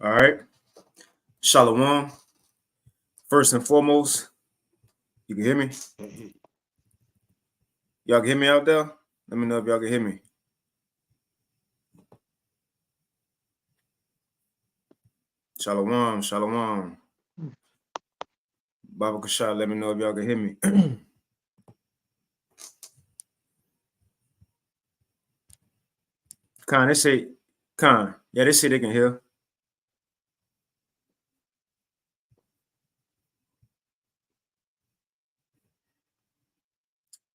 All right. Shalom. First and foremost, you can hear me? Y'all can hear me out there? Let me know if y'all can hear me. Shalom, shalom. Baba Kashah, let me know if y'all can hear me. Khan, they say, Khan, yeah, they say they can hear.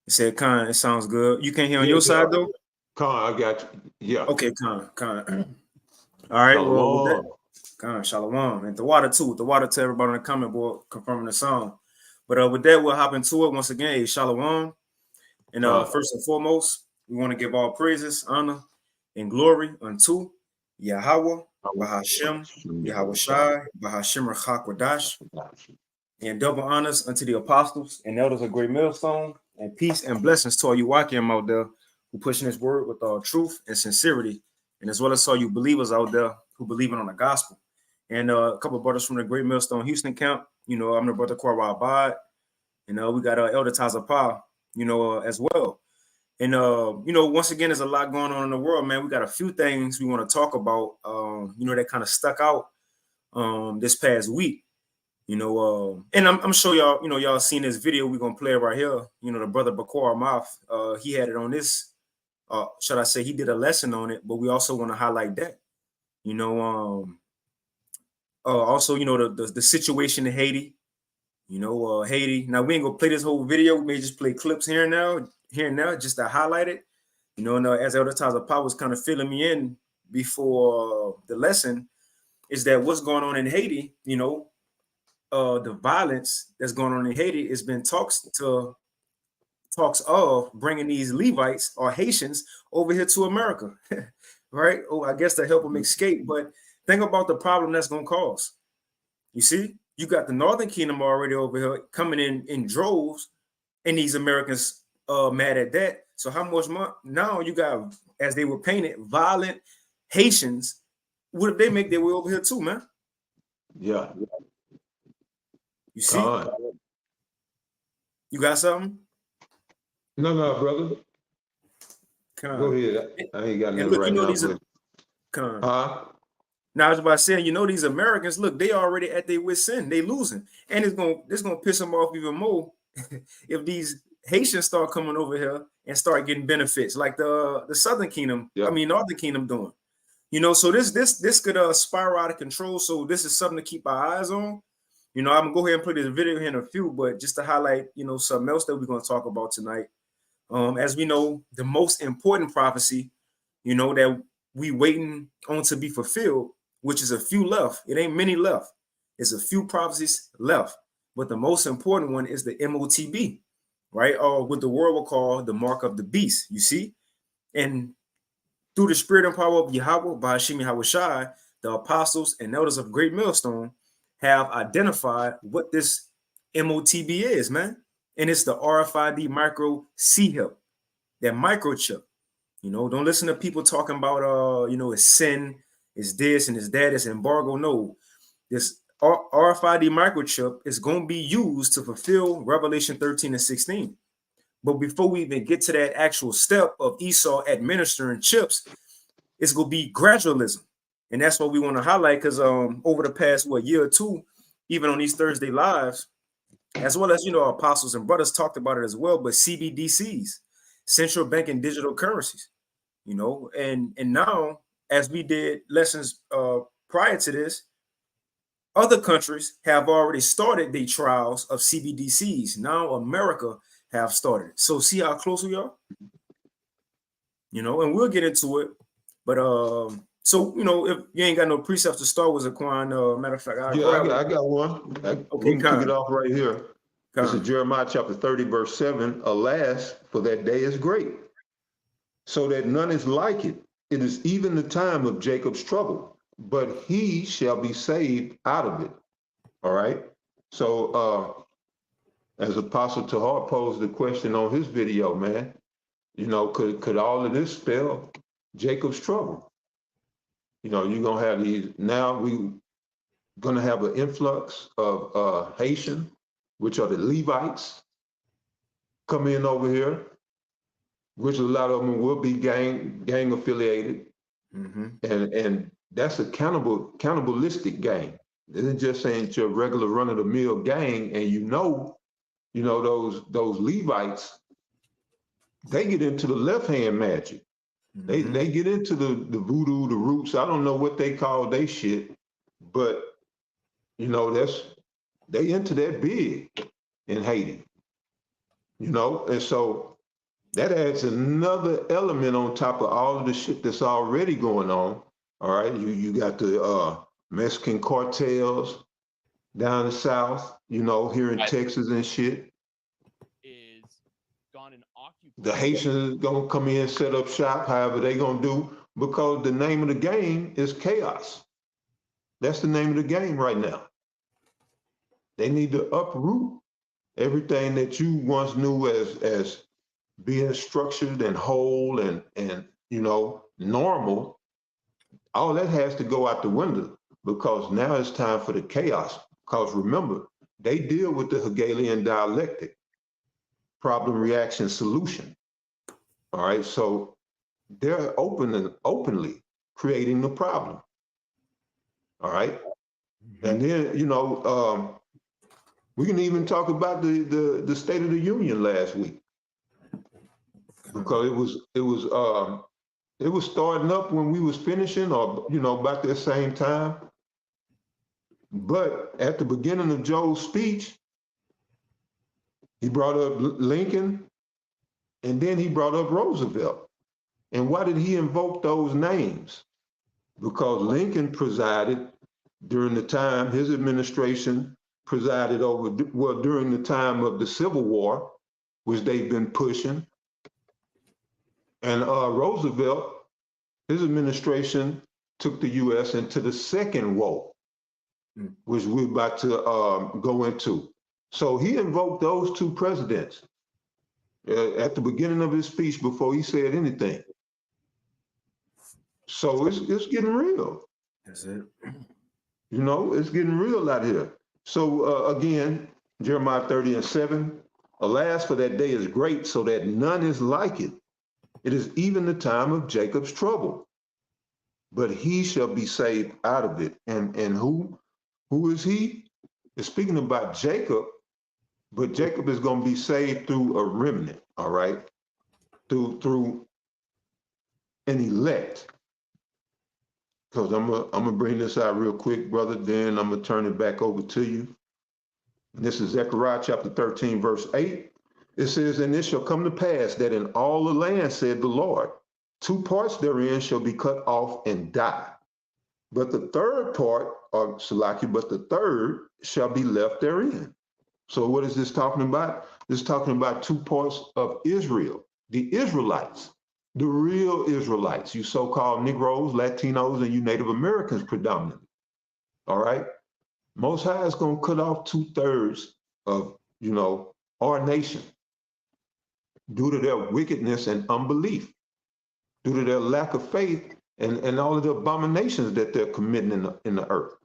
They said, Khan, it sounds good. You can't hear on your side, though? Khan, I got you. Yeah. Okay, Khan. All right, shalom. Well, with that, Khan, shalom. And the water, too. The water to everybody on the comment board confirming the song. But with that, we'll hop into it once again. Shalom. And first and foremost, we want to give all praises, honor, and glory unto Yahweh, Bahashem, Yahweh Shai, Bahashem Rachakwadash, and double honors unto the apostles and elders of Great Millstone, and peace and blessings to all you Wakim out there who pushing this word with all truth and sincerity, and as well as all you believers out there who believe in on the gospel. And a couple of brothers from the Great Millstone Houston camp, I'm the brother Korwa Abad, and we got Elder Tazapah, as well. And, once again, there's a lot going on in the world, man. We got a few things we want to talk about, that kind of stuck out this past week, and I'm sure y'all, y'all seen this video. We're going to play it right here. The brother Bakor Amath, he had it on this, should I say he did a lesson on it, but we also want to highlight that, also, the situation in Haiti, Haiti. Now, we ain't going to play this whole video. We may just play clips here and now, just to highlight it. As Elder Tazapah was kind of filling me in before the lesson, is that what's going on in Haiti, the violence that's going on in Haiti has been talks of bringing these Levites or Haitians over here to America, right? Oh, I guess to help them escape. But think about the problem that's going to cause. You see, you got the Northern Kingdom already over here coming in droves, and these Americans mad at that. So how much more now you got, as they were painted, violent Haitians? What if they make their way over here too, man? Yeah. You see? You got something? No, brother. Go ahead. I ain't got nothing right now. Now I was about to say, these Americans, look, they already at their wit's end. They losing. And it's gonna piss them off even more if these Haitians start coming over here and start getting benefits like the Southern Kingdom, Northern Kingdom doing. So this could spiral out of control. So this is something to keep our eyes on. I'm gonna go ahead and play this video here in a few, but just to highlight, something else that we're gonna talk about tonight. As we know, the most important prophecy, that we waiting on to be fulfilled, which is a few left. It ain't many left. It's a few prophecies left. But the most important one is the MOTB, right? Or what the world will call the mark of the beast, you see? And through the spirit and power of Yahweh, Bahashim Yahweh Shai, the apostles and elders of Great Millstone have identified what this MOTB is, man. And it's the RFID micro C-HIP, that microchip. Don't listen to people talking about, it's sin, it's this and it's that, it's embargo. No, this RFID microchip is going to be used to fulfill Revelation 13 and 16. But before we even get to that actual step of Esau administering chips, it's going to be gradualism. And that's what we want to highlight, because over the past, year or two, even on these Thursday lives, as well as, our apostles and brothers talked about it as well, but CBDCs, central banking digital currencies, and now, as we did lessons prior to this, other countries have already started the trials of CBDCs. Now America have started. So see how close we are? And we'll get into it. But so if you ain't got no precepts to start with, Zaquan, matter of fact, I got one. We can kick it off right here. This is Jeremiah chapter 30, verse 7. Alas, for that day is great, so that none is like it. It is even the time of Jacob's trouble, but he shall be saved out of it. All right. So as Apostle Tahar posed the question on his video, man, could all of this spell Jacob's trouble? You're gonna have these, now we gonna have an influx of Haitian, which are the Levites, come in over here, which a lot of them will be gang affiliated. And that's a cannibalistic gang. It isn't just saying it's your regular run-of-the-mill gang, and those Levites, they get into the left-hand magic. They get into the voodoo, the roots. I don't know what they call they shit, but they into that big in Haiti. And so that adds another element on top of all of the shit that's already going on. All right, you got the Mexican cartels down the south, here in Texas and shit. Is gone and occupied. The Haitians gonna come in, set up shop, however they gonna do, because the name of the game is chaos. That's the name of the game right now. They need to uproot everything that you once knew as being structured and whole and normal. All that has to go out the window, because now it's time for the chaos. Because remember, they deal with the Hegelian dialectic, problem, reaction, solution. All right, so they're openly creating the problem. All right, and then we can even talk about the State of the Union last week, because it was starting up when we was finishing, or about that same time. But at the beginning of Joe's speech, he brought up Lincoln, and then he brought up Roosevelt. And why did he invoke those names? Because Lincoln presided during the time, his administration presided over, during the time of the Civil War, which they've been pushing. And Roosevelt, his administration took the U.S. into the Second War, which we're about to go into. So he invoked those two presidents at the beginning of his speech before he said anything. So it's getting real. That's it. It's getting real out here. So again, Jeremiah 30 and 7, alas, for that day is great, so that none is like it. It is even the time of Jacob's trouble, but he shall be saved out of it. And who is he? It's speaking about Jacob, but Jacob is going to be saved through a remnant, all right? Through an elect. Because I'm gonna bring this out real quick, brother, then I'm gonna turn it back over to you. And this is Zechariah chapter 13, verse 8. It says, and it shall come to pass that in all the land, said the Lord, 2 parts therein shall be cut off and die. But the third part, or Salaki, but the third shall be left therein. So what is this talking about? This is talking about 2 parts of Israel, the Israelites, the real Israelites, you so-called Negroes, Latinos, and you Native Americans predominantly. All right? Most High is going to cut off 2/3 of, our nation due to their wickedness and unbelief, due to their lack of faith and all of the abominations that they're committing in the earth.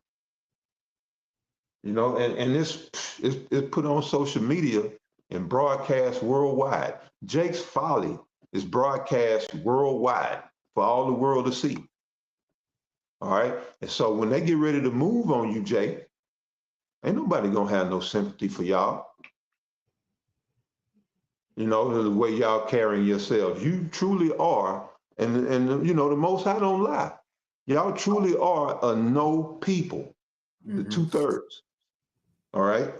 You know, and this is put on social media and broadcast worldwide. Jake's folly is broadcast worldwide for all the world to see. All right. And so when they get ready to move on you, Jake, ain't nobody gonna have no sympathy for y'all. You know, the way y'all carrying yourselves. You truly are, and you know, the Most High don't lie. Y'all truly are a no people, the 2/3. All right.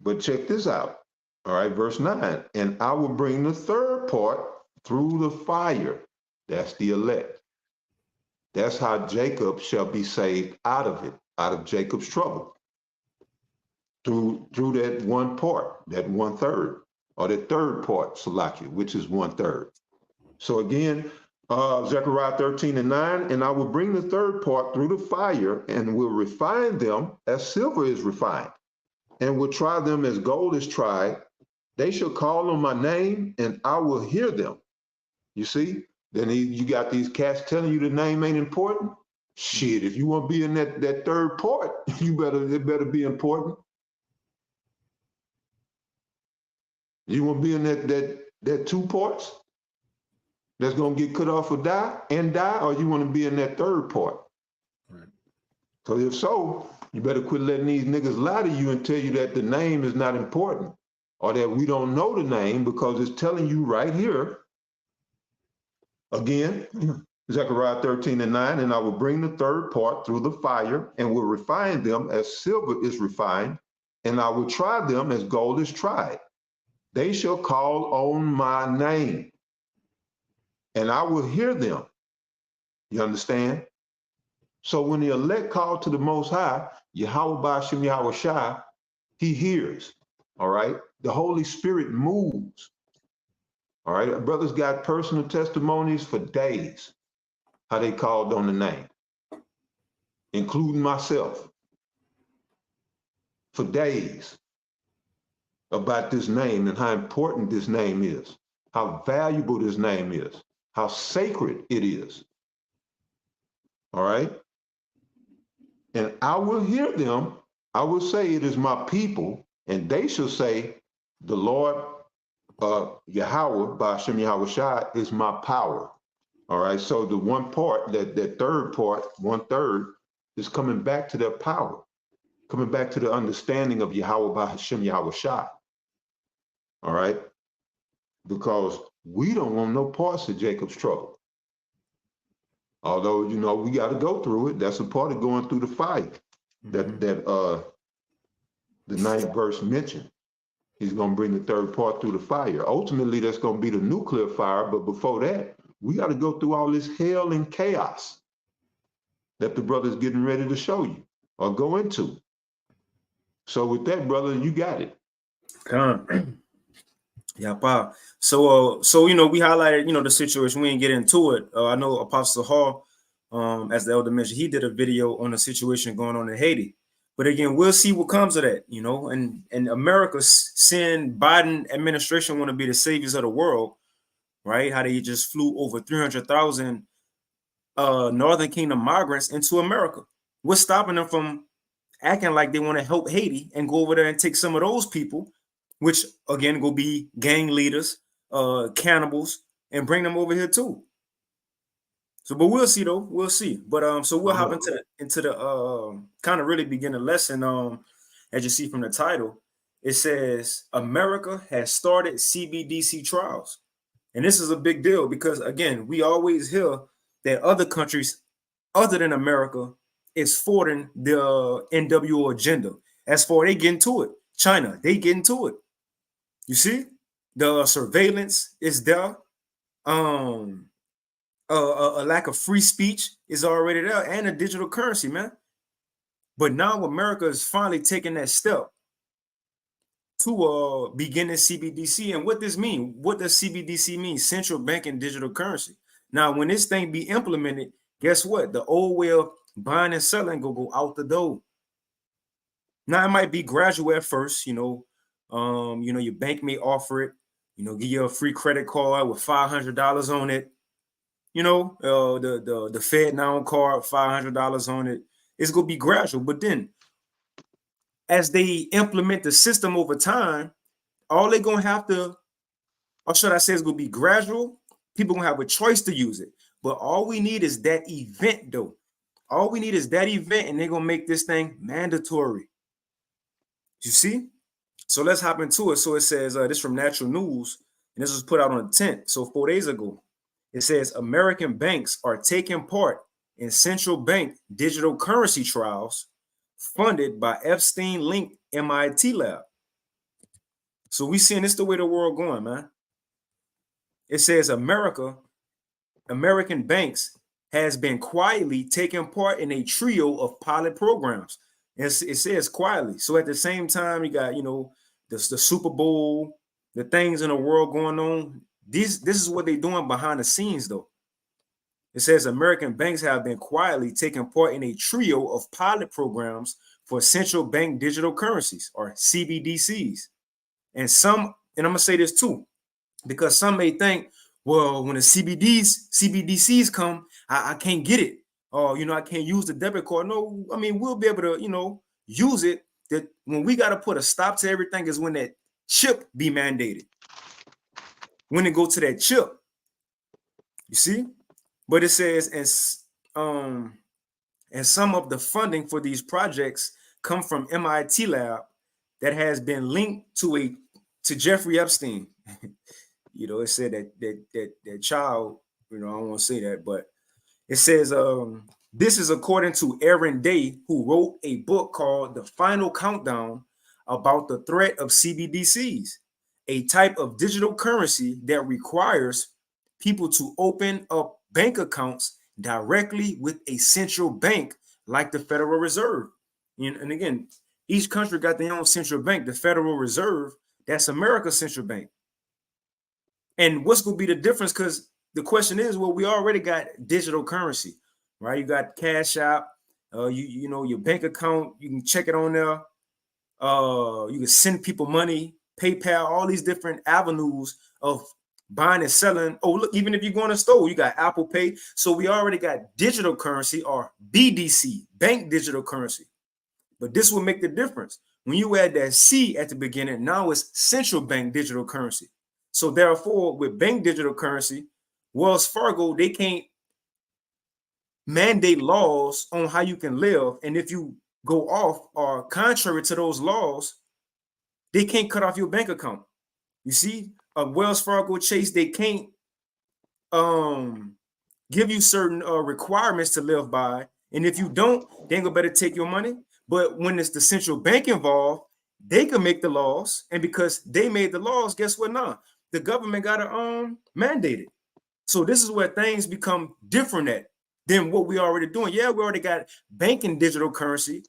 But check this out. All right, verse 9. And I will bring the third part through the fire. That's the elect. That's how Jacob shall be saved out of it, out of Jacob's trouble. Through that one part, that 1/3, or that third part, Salakia, which is 1/3. So again, Zechariah 13:9, and I will bring the third part through the fire and will refine them as silver is refined, and will try them as gold is tried. They shall call on my name, and I will hear them. You see? Then you got these cats telling you the name ain't important. Shit, if you want to be in that third part, it better be important. You want to be in that 2 parts that's gonna get cut off or die, or you want to be in that third part? Right. So if so, you better quit letting these niggas lie to you and tell you that the name is not important, or that we don't know the name, because it's telling you right here. Again, Zechariah 13:9, and I will bring the third part through the fire and will refine them as silver is refined, and I will try them as gold is tried. They shall call on my name, and I will hear them. You understand? So when the elect call to the Most High, Yahweh Ba'ashem Yahweh Shai, he hears, all right? The Holy Spirit moves. All right, brothers got personal testimonies for days, how they called on the name, including myself, for days, about this name and how important this name is, how valuable this name is, how sacred it is. All right? And I will hear them. I will say, it is my people, and they shall say, the Lord, Yahweh, Ba'ashem Yahweh Shai, is my power. All right, so the one part, that third part, 1/3, is coming back to their power, coming back to the understanding of Yahweh Ba'ashem Yahweh Shai. All right, because we don't want no parts of Jacob's trouble. Although, you know, we got to go through it. That's a part of going through the fire that the 9th verse mentioned. He's going to bring the third part through the fire. Ultimately, that's going to be the nuclear fire. But before that, we got to go through all this hell and chaos that the brother's getting ready to show you or go into. So with that, brother, you got it. Yeah, Bob. So you know, we highlighted, you know, the situation. We didn't get into it. I know Apostle Hall, as the elder mentioned, he did a video on the situation going on in Haiti. But again, we'll see what comes of that, you know. And America, seeing Biden administration want to be the saviors of the world, right? How they just flew over 300,000 Northern Kingdom migrants into America. What's stopping them from acting like they want to help Haiti and go over there and take some of those people, which again will be gang leaders, cannibals, and bring them over here too. So, but we'll see though. We'll see. But so we'll hop into the kind of really begin the lesson. As you see from the title, it says America has started CBDC trials, and this is a big deal because again, we always hear that other countries other than America is forwarding the NWO agenda. As for they get into it, China, they get into it. You see, the surveillance is there. A lack of free speech is already there, and a digital currency, man. But now America is finally taking that step to beginning CBDC. And what this mean? What does CBDC mean? Central bank and digital currency. Now, when this thing be implemented, guess what? The old way of buying and selling go out the door. Now it might be gradual at first, you know. Your bank may offer it, you know, give you a free credit card with $500 on it. you know, the Fed now card, $500 on it. It's gonna be gradual, but then as they implement the system over time, all they're gonna have to, or should I say, it's gonna be gradual. People gonna have a choice to use it, but all we need is that event, though. All we need is that event, and they're gonna make this thing mandatory. You see? So let's hop into it. So it says this from Natural News, and this was put out on the 10th, so 4 days ago. It says American banks are taking part in central bank digital currency trials funded by Epstein-linked MIT lab. So we seeing this the way the world going, man. It says American banks has been quietly taking part in a trio of pilot programs. And it says quietly. So at the same time, you got, you know, the Super Bowl, the things in the world going on. This is what they're doing behind the scenes, though. It says American banks have been quietly taking part in a trio of pilot programs for central bank digital currencies, or CBDCs. And I'm gonna say this too, because some may think, well, when the CBDCs come, I can't get it. Or, you know, I can't use the debit card. No, I mean, we'll be able to, you know, use it. That when we got to put a stop to everything is when that chip be mandated. When it go to that chip, you see? But it says, and some of the funding for these projects come from MIT lab that has been linked to Jeffrey Epstein. You know, it said that child, you know, I don't want to say that, but it says this is according to Aaron Day, who wrote a book called The Final Countdown about the threat of CBDCs, a type of digital currency that requires people to open up bank accounts directly with a central bank like the Federal Reserve. And again, each country got their own central bank. The Federal Reserve, that's America's central bank. And what's going to be the difference? Because the question is, well, we already got digital currency, right? You got Cash App, you know, your bank account, you can check it on there. You can send people money, PayPal, all these different avenues of buying and selling. Oh, look, even if you go in a store, you got Apple Pay. So we already got digital currency, or BDC, bank digital currency. But this will make the difference. When you add that C at the beginning, now it's central bank digital currency. So therefore, with bank digital currency, Wells Fargo, they can't mandate laws on how you can live. And if you go off or contrary to those laws, they can't cut off your bank account. You see, Wells Fargo, Chase, they can't give you certain requirements to live by. And if you don't, they ain't gonna better take your money. But when it's the central bank involved, they can make the laws. And because they made the laws, guess what now? The government got to mandate it. So this is where things become different than what we already doing. Yeah, we already got banking digital currency,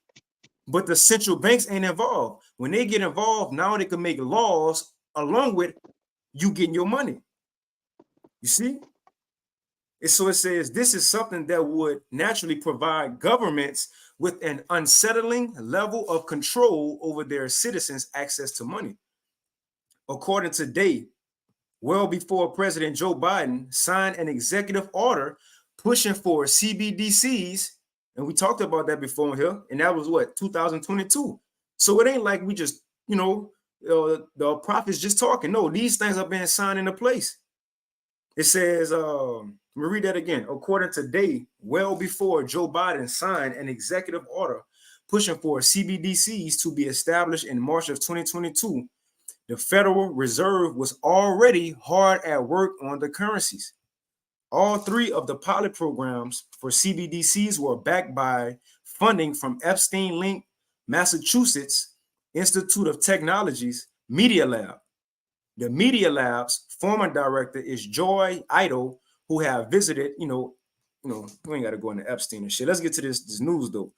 but the central banks ain't involved. When they get involved, now they can make laws along with you getting your money. You see? And so it says this is something that would naturally provide governments with an unsettling level of control over their citizens' access to money. According to Day, well before President Joe Biden signed an executive order pushing for CBDCs, and we talked about that before here, and that was what, 2022. So it ain't like we just, you know, the prophets just talking. No, these things are being signed into place. It says, let me read that again. According to Day, well before Joe Biden signed an executive order pushing for CBDCs to be established in March of 2022, the Federal Reserve was already hard at work on the currencies. All three of the pilot programs for CBDCs were backed by funding from Epstein-linked Massachusetts Institute of Technology's Media Lab. The Media Lab's former director is Joy Idle, who have visited, we ain't got to go into Epstein and shit. Let's get to this news though.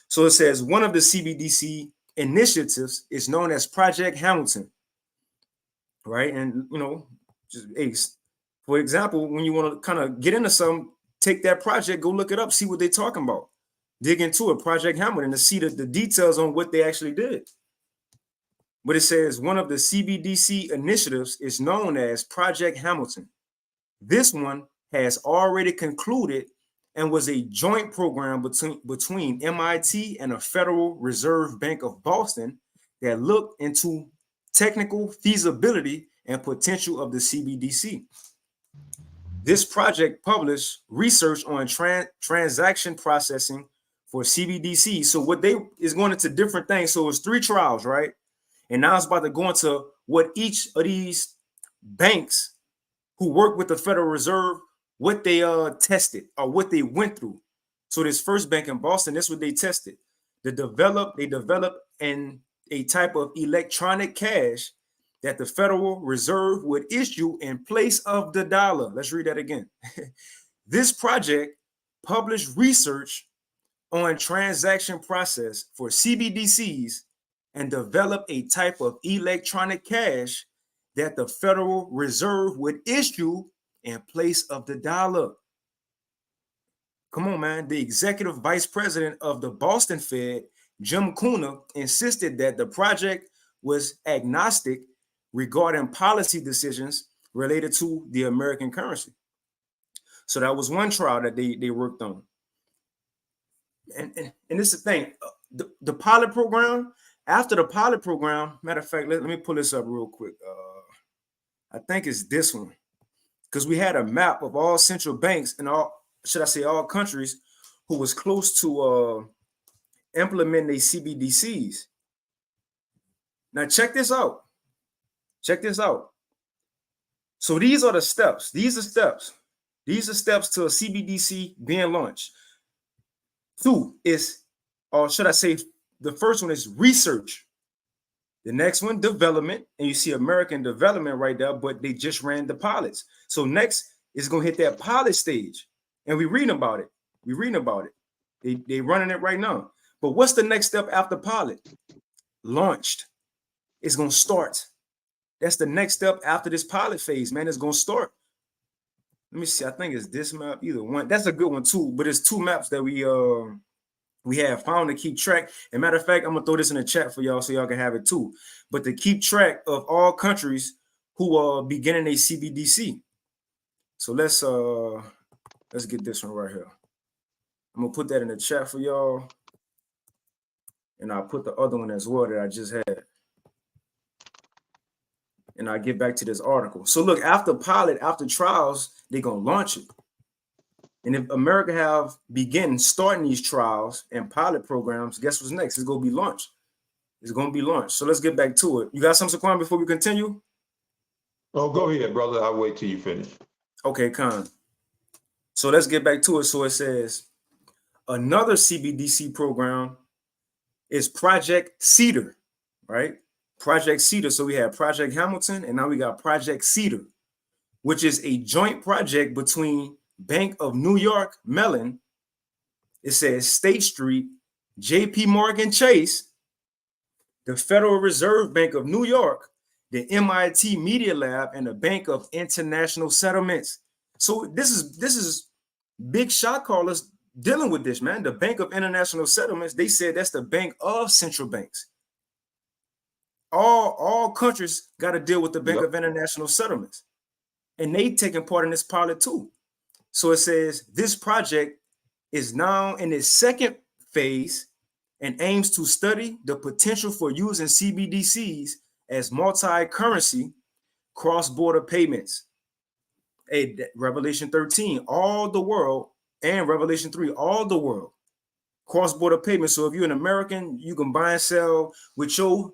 So it says one of the CBDC initiatives is known as Project Hamilton, right? And, just Ace. For example, when you want to kind of get into something, take that project, go look it up, see what they're talking about. Dig into it, Project Hamilton, to see the details on what they actually did. But it says one of the CBDC initiatives is known as Project Hamilton. This one has already concluded and was a joint program between MIT and the Federal Reserve Bank of Boston that looked into technical feasibility and potential of the CBDC. This project published research on transaction processing for CBDC. So what they is going into different things. So it's 3 trials, right? And now it's about to go into what each of these banks who work with the Federal Reserve, what they tested or what they went through. So this first bank in Boston, that's what they tested. They developed a type of electronic cash that the Federal Reserve would issue in place of the dollar. Let's read that again. This project published research on transaction process for CBDCs and developed a type of electronic cash that the Federal Reserve would issue in place of the dollar. Come on, man. The executive vice president of the Boston Fed, Jim Kuna, insisted that the project was agnostic regarding policy decisions related to the American currency. So that was one trial that they worked on. And this is the thing, the pilot program, after the pilot program, matter of fact, let me pull this up real quick. I think it's this one, because we had a map of all central banks and all countries who was close to implementing these CBDCs. Now check this out. Check this out. So these are the steps. These are steps to a CBDC being launched. 2 is, or should I say, the first one is research. The next one, development, and you see American development right there, but they just ran the pilots. So next is going to hit that pilot stage, and we're reading about it. They running it right now. But what's the next step after pilot? Launched. It's going to start. That's the next step after this pilot phase, man. It's going to start. Let me see. I think it's this map, either one. That's a good one too, but it's 2 maps that we have found to keep track. And matter of fact, I'm gonna throw this in the chat for y'all so y'all can have it too. But to keep track of all countries who are beginning a CBDC. So let's get this one right here. I'm gonna put that in the chat for y'all, and I'll put the other one as well that I just had. And I'll get back to this article. So look, after pilot, after trials, they're gonna launch it. And if America have begun starting these trials and pilot programs, guess what's next? It's gonna be launched. It's gonna be launched. So let's get back to it. You got something, Saquon, before we continue? Oh, go ahead, brother. I'll wait till you finish. Okay, Con. So let's get back to it. So it says another CBDC program is Project Cedar, right? Project Cedar. So we have Project Hamilton, and now we got Project Cedar, which is a joint project between Bank of New York Mellon, it says State Street, JP Morgan Chase, the Federal Reserve Bank of New York, the MIT Media Lab, and the Bank of International Settlements. So this is big shot callers dealing with this, man. The Bank of International Settlements, they said that's the bank of central banks. All countries got to deal with the Bank of International Settlements, and they taking part in this pilot too. So it says this project is now in its second phase and aims to study the potential for using CBDCs as multi-currency cross-border payments. Revelation 13, all the world, and Revelation 3, all the world, cross-border payments. So if you're an American, you can buy and sell with your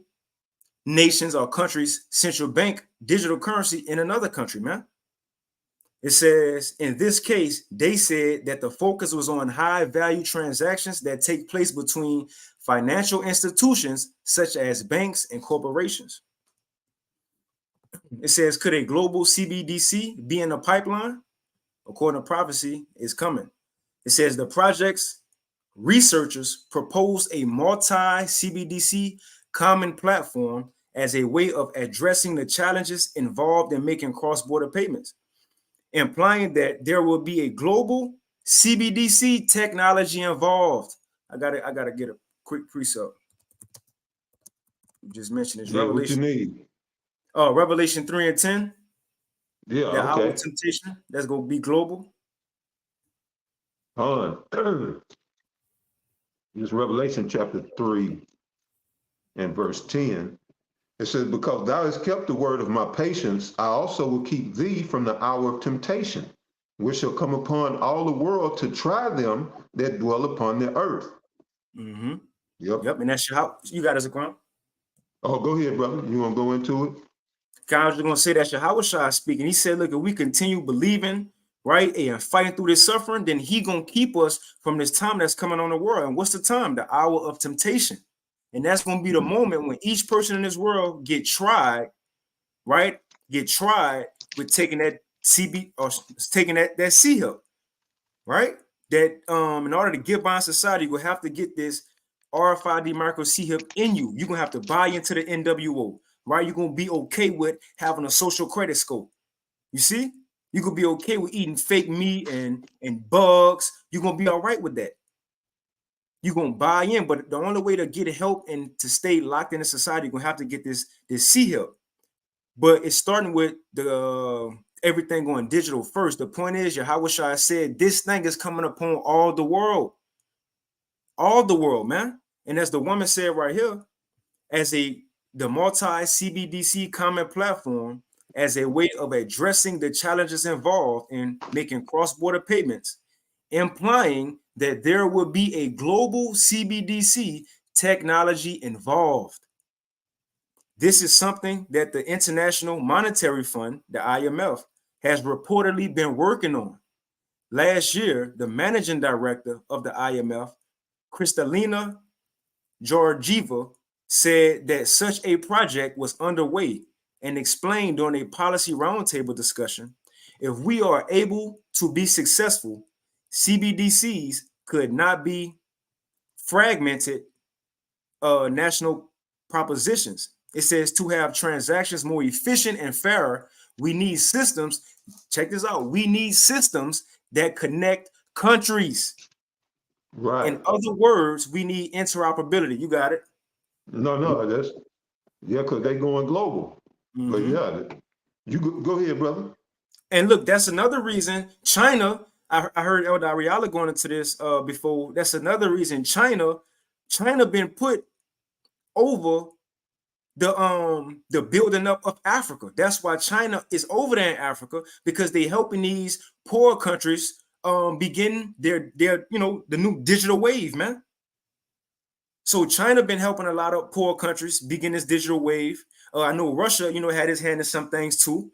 nations or countries' central bank digital currency in another country, man. It says, in this case, they said that the focus was on high-value transactions that take place between financial institutions such as banks and corporations. It says, could a global CBDC be in the pipeline? According to prophecy, it's coming. It says the project's researchers proposed a multi-CBDC common platform as a way of addressing the challenges involved in making cross-border payments, implying that there will be a global CBDC technology involved. I gotta get a quick precept. You just mentioned this. Yeah, Revelation. What you need? Oh, Revelation 3 and 10. Yeah, The hour of okay. temptation that's gonna be global. Hold on. This Revelation chapter 3 and verse 10. It says, because thou hast kept the word of my patience, I also will keep thee from the hour of temptation, which shall come upon all the world to try them that dwell upon the earth. Mm-hmm. Yep. Yep, and that's your how you got as a ground. Oh, go ahead, brother. You want to go into it? I was just gonna say that's Yahushua speaking. He said, look, if we continue believing, right, and fighting through this suffering, then he gonna keep us from this time that's coming on the world. And what's the time? The hour of temptation. And that's gonna be the moment when each person in this world get tried, right? Get tried with taking that CB or taking that C help, right? That in order to get by in society, you're gonna have to get this RFID micro C hip in you. You're gonna have to buy into the NWO, right? You're gonna be okay with having a social credit score. You see, you could be okay with eating fake meat and bugs. You're gonna be all right with that. You're gonna buy in, but the only way to get help and to stay locked into society, you're gonna have to get this C help. But it's starting with the everything going digital first. The point is, Yahushua said this thing is coming upon all the world, man. And as the woman said right here, as the multi CBDC common platform, as a way of addressing the challenges involved in making cross-border payments, implying that there will be a global CBDC technology involved. This is something that the International Monetary Fund, the IMF, has reportedly been working on. Last year, the managing director of the IMF, Kristalina Georgieva, said that such a project was underway and explained during a policy roundtable discussion, if we are able to be successful, CBDCs could not be fragmented national propositions. It says to have transactions more efficient and fairer, we need systems. Check this out. We need systems that connect countries. Right. In other words, we need interoperability. You got it. No, that's, yeah, because they going global. But Mm-hmm. yeah, you go ahead, brother. And look, that's another reason China. I heard Elder Ariala going into this before. That's another reason China been put over the building up of Africa. That's why China is over there in Africa, because they helping these poor countries begin their the new digital wave, man. So China been helping a lot of poor countries begin this digital wave. I know Russia, had his hand in some things too.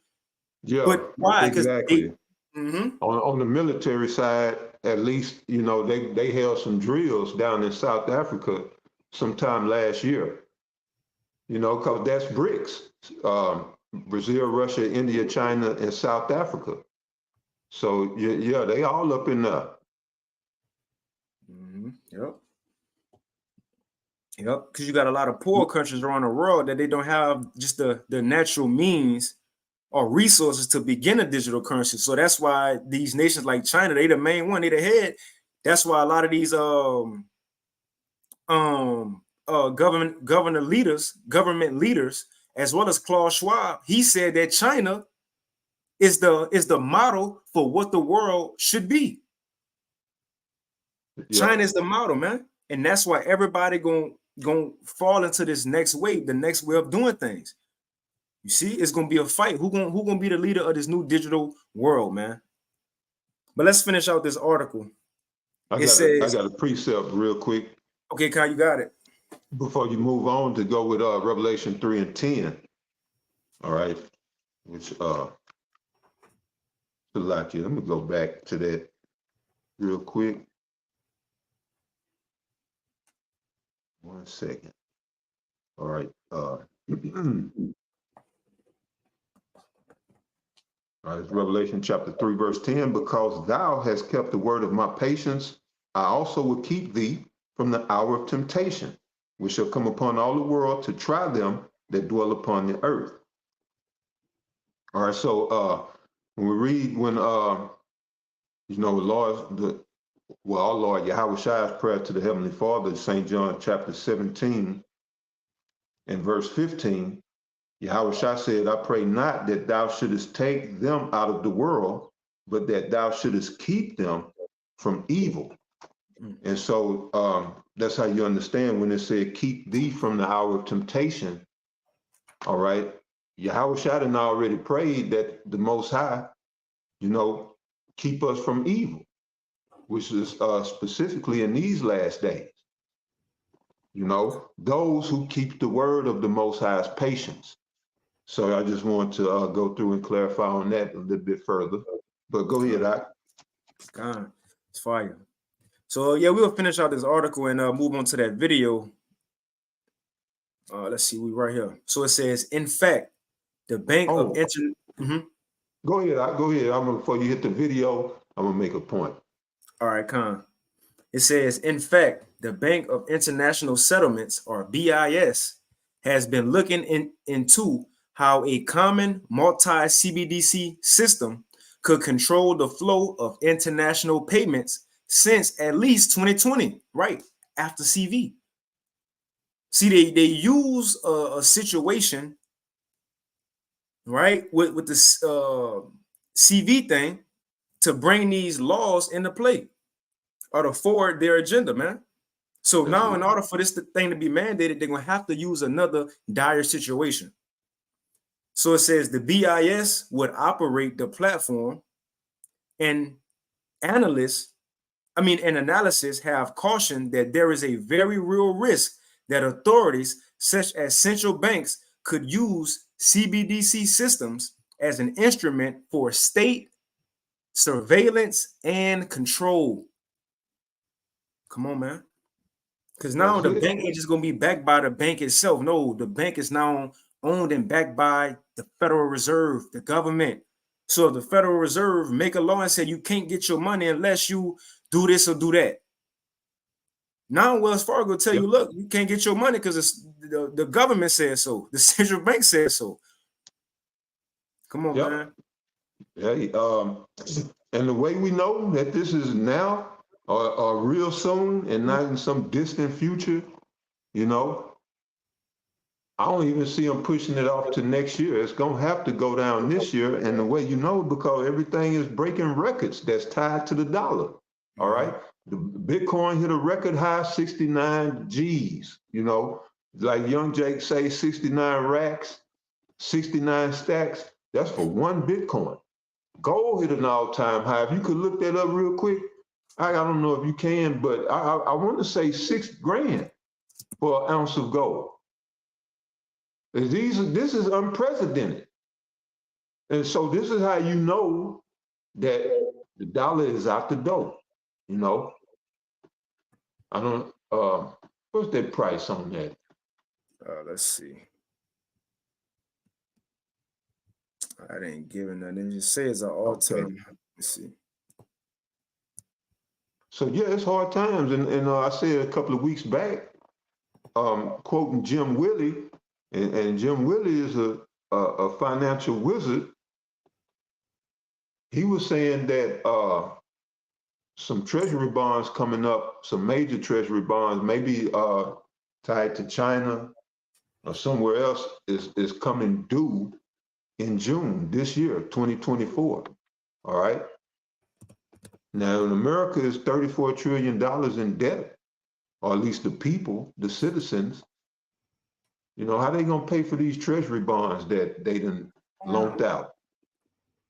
Yeah, But why? Because exactly. mm-hmm. On the military side, at least, they held some drills down in South Africa sometime last year. Because that's BRICS, Brazil, Russia, India, China, and South Africa. So yeah, they all up in there. Mm-hmm. Yep. Because you got a lot of poor countries around the world that they don't have just the natural means or resources to begin a digital currency. So that's why these nations like China, they the main one, they the head. That's why a lot of these government leaders, as well as Klaus Schwab, he said that China is the model for what the world should be. Yeah. China is the model, man, and that's why everybody gonna fall into this next wave, the next way of doing things. You see, it's gonna be a fight. Who gonna be the leader of this new digital world, man? But let's finish out this article. I got a precept real quick. Okay, Kyle, you got it. Before you move on to go with Revelation 3 and 10. All right. Which let me go back to that real quick. 1 second. All right. All right, it's Revelation chapter 3, verse 10. Because thou hast kept the word of my patience, I also will keep thee from the hour of temptation, which shall come upon all the world to try them that dwell upon the earth. All right, so when we read, Lord, our Lord Yahweh Shai's prayer to the Heavenly Father, St. John chapter 17 and verse 15, Yahweh Shah said, I pray not that thou shouldest take them out of the world, but that thou shouldest keep them from evil. And so that's how you understand when it said, keep thee from the hour of temptation. All right. Yahweh Shah done already prayed that the Most High, keep us from evil, which is specifically in these last days. Those who keep the word of the Most High's patience. So I just want to go through and clarify on that a little bit further. But go ahead, Doc. God, it's fire. So yeah, we'll finish out this article and move on to that video. Let's see, we right here. So it says, in fact, the Bank of Internet. Go ahead, Doc. Go ahead. Before you hit the video, I'm gonna make a point. All right, Con. It says, in fact, the Bank of International Settlements, or BIS, has been looking into how a common multi-CBDC system could control the flow of international payments since at least 2020, right after CV. See, they use a situation, right, with this CV thing to bring these laws into play or to forward their agenda, man. So now, in order for this thing to be mandated, they're going to have to use another dire situation. So it says the BIS would operate the platform, and analysis have cautioned that there is a very real risk that authorities such as central banks could use CBDC systems as an instrument for state surveillance and control. Come on, man. Because now the bank ain't just going to be backed by the bank itself. No, the bank is now owned and backed by the Federal Reserve, the government. So if the Federal Reserve make a law and say you can't get your money unless you do this or do that. Now Wells Fargo tell you, look, you can't get your money because the government says so. The central bank says so. Come on, man. Hey, and the way we know that this is now or real soon and not in some distant future, I don't even see them pushing it off to next year. It's going to have to go down this year. And the way because everything is breaking records that's tied to the dollar. All right. The Bitcoin hit a record high 69 G's, like Young Jake say, 69 racks, 69 stacks. That's for one Bitcoin. Gold hit an all-time high. If you could look that up real quick, I don't know if you can, but I want to say $6,000 for an ounce of gold. This is unprecedented. And so this is how you know that the dollar is out the door, I don't, what's that price on that? Let's see. I didn't give it nothing. It just says an all-time. Let's see. So yeah, it's hard times. And I said a couple of weeks back, quoting Jim Willie, and Jim Willie is a financial wizard. He was saying that some treasury bonds coming up, some major treasury bonds, maybe tied to China or somewhere else, is coming due in June this year, 2024. All right. Now, in America is $34 trillion in debt, or at least the people, the citizens. How they gonna pay for these treasury bonds that they done loaned out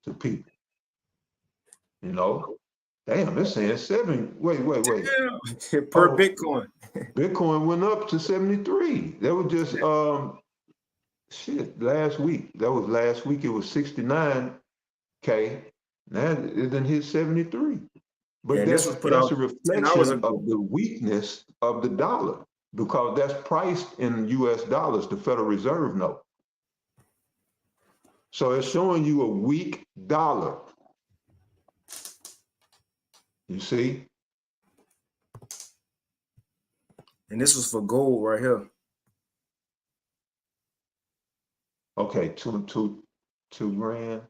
to people? Damn, it's saying 7. Wait. Damn. Per Bitcoin. Bitcoin went up to 73. That was just last week. That was last week. It was 69K. Now it done hit 73. But that's a reflection of the weakness of the dollar, because that's priced in US dollars, the Federal Reserve note. So it's showing you a weak dollar. You see? And this was for gold right here. Okay, two grand.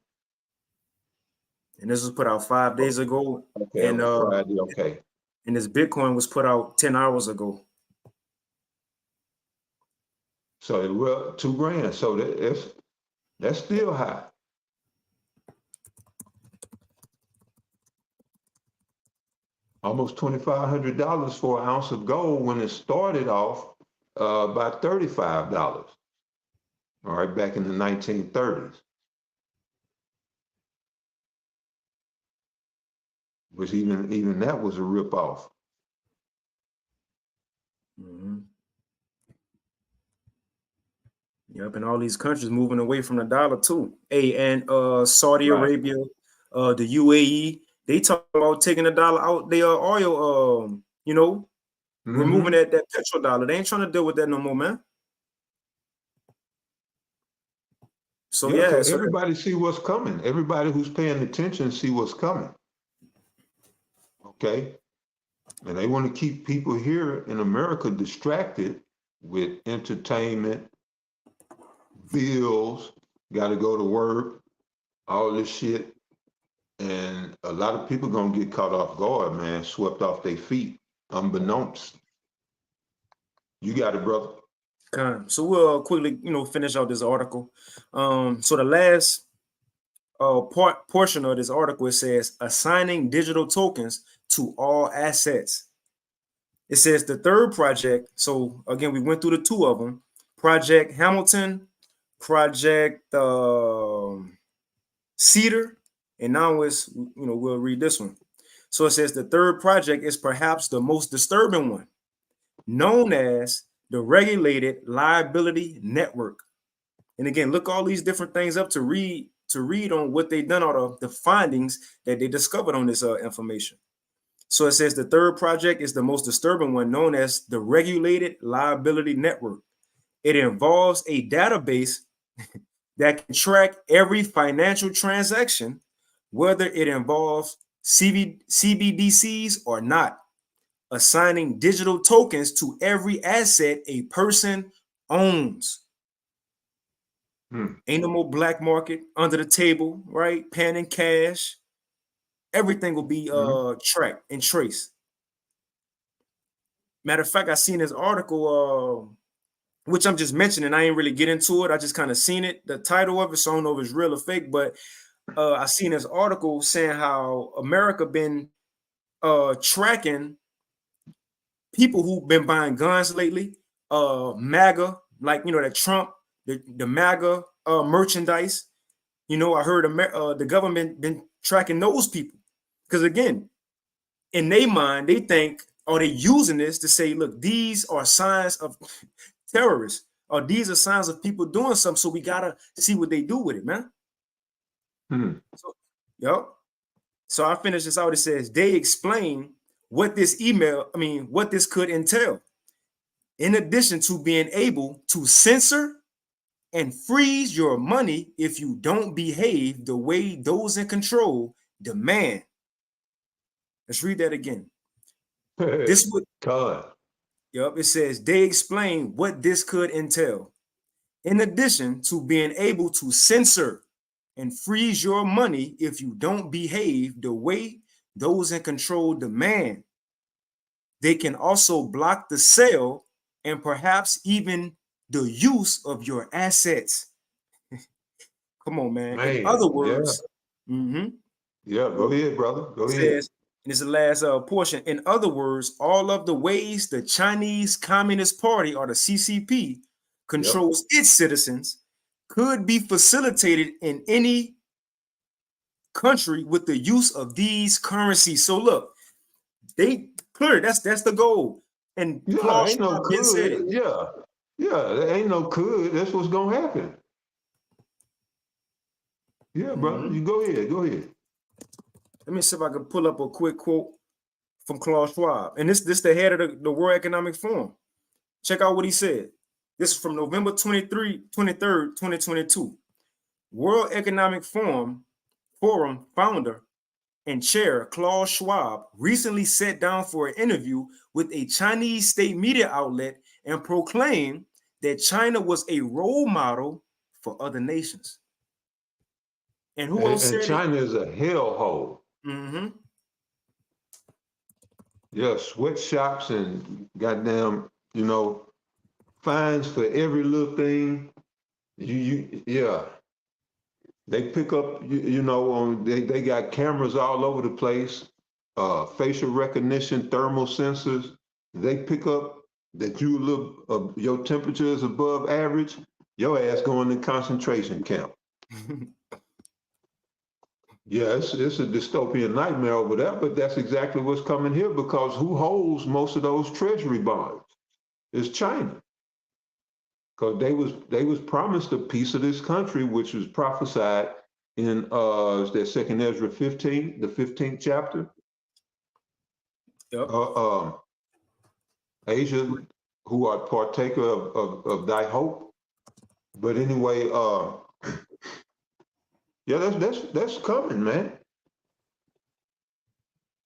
And this was put out 5 days ago. Okay, and Friday, okay. And this Bitcoin was put out 10 hours ago. So well, $2,000. So that's still high. Almost $2,500 for an ounce of gold when it started off about $35. All right, back in the 1930s, which even that was a ripoff. Mm-hmm. Yep, and all these countries moving away from the dollar too. Hey, and Saudi Right. Arabia, the UAE, they talk about taking the dollar out their oil, removing that petrodollar. They ain't trying to deal with that no more, man. So Yeah, yeah, because so everybody see what's coming. Everybody who's paying attention see what's coming. Okay, and they want to keep people here in America distracted with entertainment, bills, got to go to work, all this shit. And a lot of people gonna get caught off guard, man, swept off their feet, unbeknownst. You got it, brother. So we'll quickly, finish out this article. So the last portion of this article, it says assigning digital tokens to all assets. It says the third project. So again, we went through the two of them: Project Hamilton, Project Cedar, and now it's we'll read this one. So it says the third project is perhaps the most disturbing one, known as the Regulated Liability Network. And again, look all these different things up to read on what they done out of the findings that they discovered on this information. So it says the third project is the most disturbing one, known as the Regulated Liability Network. It involves a database that can track every financial transaction, whether it involves CBDCs or not, assigning digital tokens to every asset a person owns. Ain't no more black market under the table, right? Pen and cash. Everything will be tracked and traced. Matter of fact, I seen this article, which I'm just mentioning. I ain't really get into it. I just kind of seen it, the title of it, so I don't know if it's real or fake. But I seen this article saying how America been tracking people who've been buying guns lately. MAGA, like that Trump, the MAGA merchandise. I heard the government been tracking those people because again, in their mind, they think, are they using this to say, look, these are signs of terrorists, or these are signs of people doing something. So we gotta see what they do with it, man. So, yep. So I finished this out. It says they explain what this could entail. In addition to being able to censor and freeze your money if you don't behave the way those in control demand. Let's read that again. This would it says they explain what this could entail. In addition to being able to censor and freeze your money if you don't behave the way those in control demand, they can also block the sale and perhaps even the use of your assets. Come on, man. In other words, yeah, go ahead, brother. Go ahead. Says, and it's the last portion. In other words, all of the ways the Chinese Communist Party, or the CCP, controls its citizens could be facilitated in any country with the use of these currencies. So look, they clear that's the goal. And ain't no could. There ain't no could. That's what's gonna happen. Yeah, brother, you go ahead. Go ahead. Let me see if I can pull up a quick quote from Klaus Schwab. And this the head of the World Economic Forum. Check out what he said. This is from November 23rd, 2022. World Economic Forum founder and chair Klaus Schwab recently sat down for an interview with a Chinese state media outlet and proclaimed that China was a role model for other nations. And who else said China is a hellhole. Yeah, sweatshops and goddamn, fines for every little thing. Yeah. They pick up, they got cameras all over the place, facial recognition, thermal sensors. They pick up that your temperature is above average, your ass going to concentration camp. Yeah, it's a dystopian nightmare over there, but that's exactly what's coming here because who holds most of those treasury bonds? It's China. Because they was promised a piece of this country, which was prophesied in is that Second Ezra 15, the 15th chapter. Yep. Asia, who are partaker of thy hope. But anyway, yeah, that's coming, man.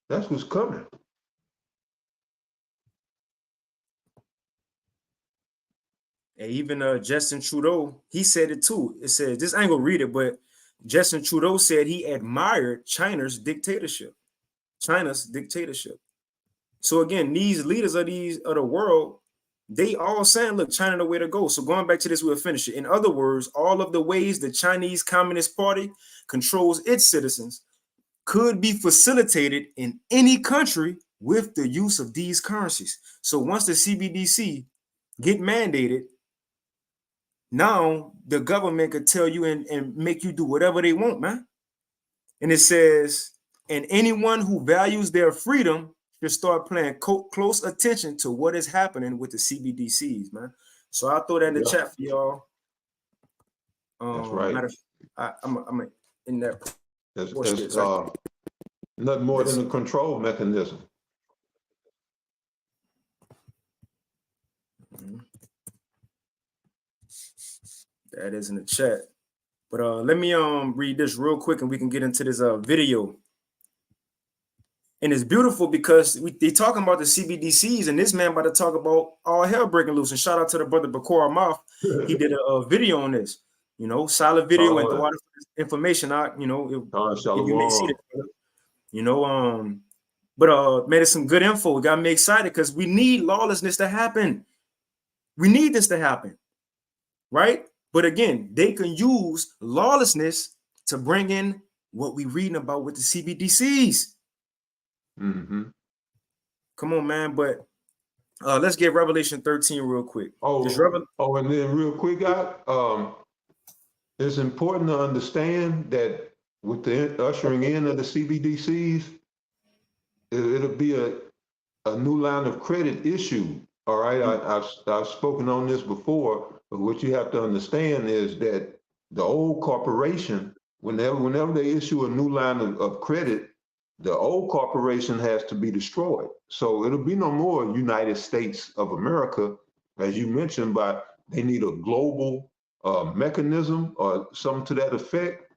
That's what's coming. And even Justin Trudeau, he said it too. It says, this I ain't gonna read it, but Justin Trudeau said he admired China's dictatorship. So again, these leaders of the world, they all saying, look, China the way to go. So going back to this, we'll finish it. In other words, all of the ways the Chinese Communist Party controls its citizens could be facilitated in any country with the use of these currencies. So once the CBDC get mandated, now the government could tell you and make you do whatever they want, man. And it says, and anyone who values their freedom should start paying close attention to what is happening with the CBDCs, man. So I'll throw that in the chat for y'all. That's right. I'm in that. That's nothing more than a control mechanism. That is in the chat. But let me read this real quick and we can get into this video. And it's beautiful because they talking about the CBDCs and this man about to talk about all hell breaking loose. And shout out to the brother Bakor Mouth. He did a video on this, solid video and the water information out, if you may see it, but made it some good info. It got me excited because we need lawlessness to happen. We need this to happen, right? But again, they can use lawlessness to bring in what we reading about with the CBDCs. Mm-hmm. Come on, man. But let's get Revelation 13 real quick. And then real quick, it's important to understand that with the ushering in of the CBDCs, it'll be a new line of credit issued. All right, I've spoken on this before, but what you have to understand is that the old corporation, whenever they issue a new line of credit, the old corporation has to be destroyed. So it'll be no more United States of America, as you mentioned, but they need a global mechanism or something to that effect.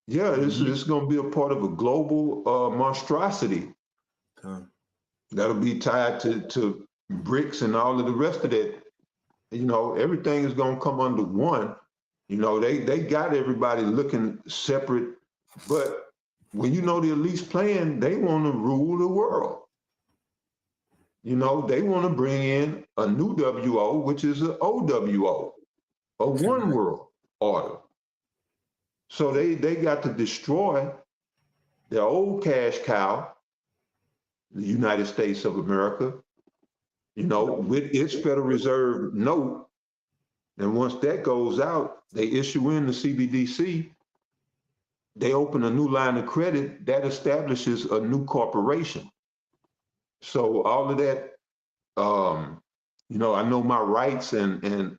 Yeah, it's going to be a part of a global monstrosity. That'll be tied to BRICS and all of the rest of that. Everything is going to come under one. They got everybody looking separate, but when the elites plan, they want to rule the world. They want to bring in a new WO, which is an OWO, a one world order. So they got to destroy their old cash cow, the United States of America, with its Federal Reserve note. And once that goes out, they issue in the CBDC. They open a new line of credit that establishes a new corporation. So all of that, I know my rights and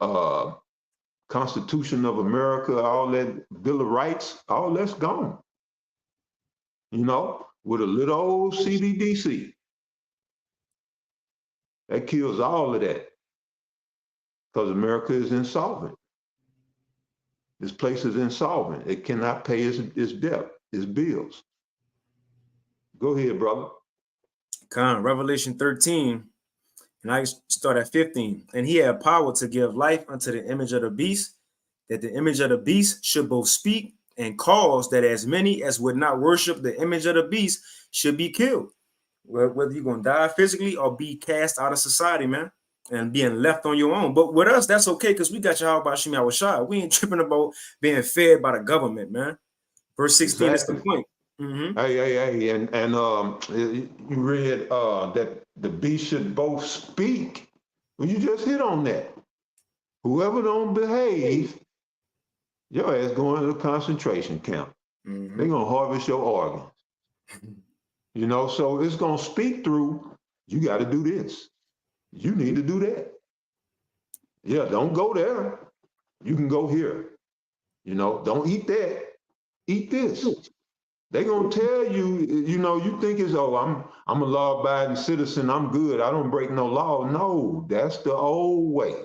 Constitution of America, all that Bill of Rights, all that's gone. With a little old CBDC. That kills all of that because America is insolvent. This place is insolvent. It cannot pay its debt, its bills. Go ahead, brother. Revelation 13, and I start at 15. And he had power to give life unto the image of the beast, that the image of the beast should both speak and cause that as many as would not worship the image of the beast should be killed. Whether you're going to die physically or be cast out of society, man. and being left on your own. But with us, that's okay because we got Yahweh Shemi Awashai. We ain't tripping about being fed by the government, man. Verse 16 is the Exactly. point. Mm-hmm. Hey, and you read that the beast should both speak. Well, you just hit on that. Whoever don't behave, your ass going to the concentration camp. Mm-hmm. They're gonna harvest your organs. You know, so it's gonna speak through. You got to do this. You need to do that. Yeah, don't go there. You can go here. You know, don't eat that. Eat this. They're gonna tell you, you know, you think it's, oh, I'm a law-abiding citizen, I'm good, I don't break no law. No, that's the old way.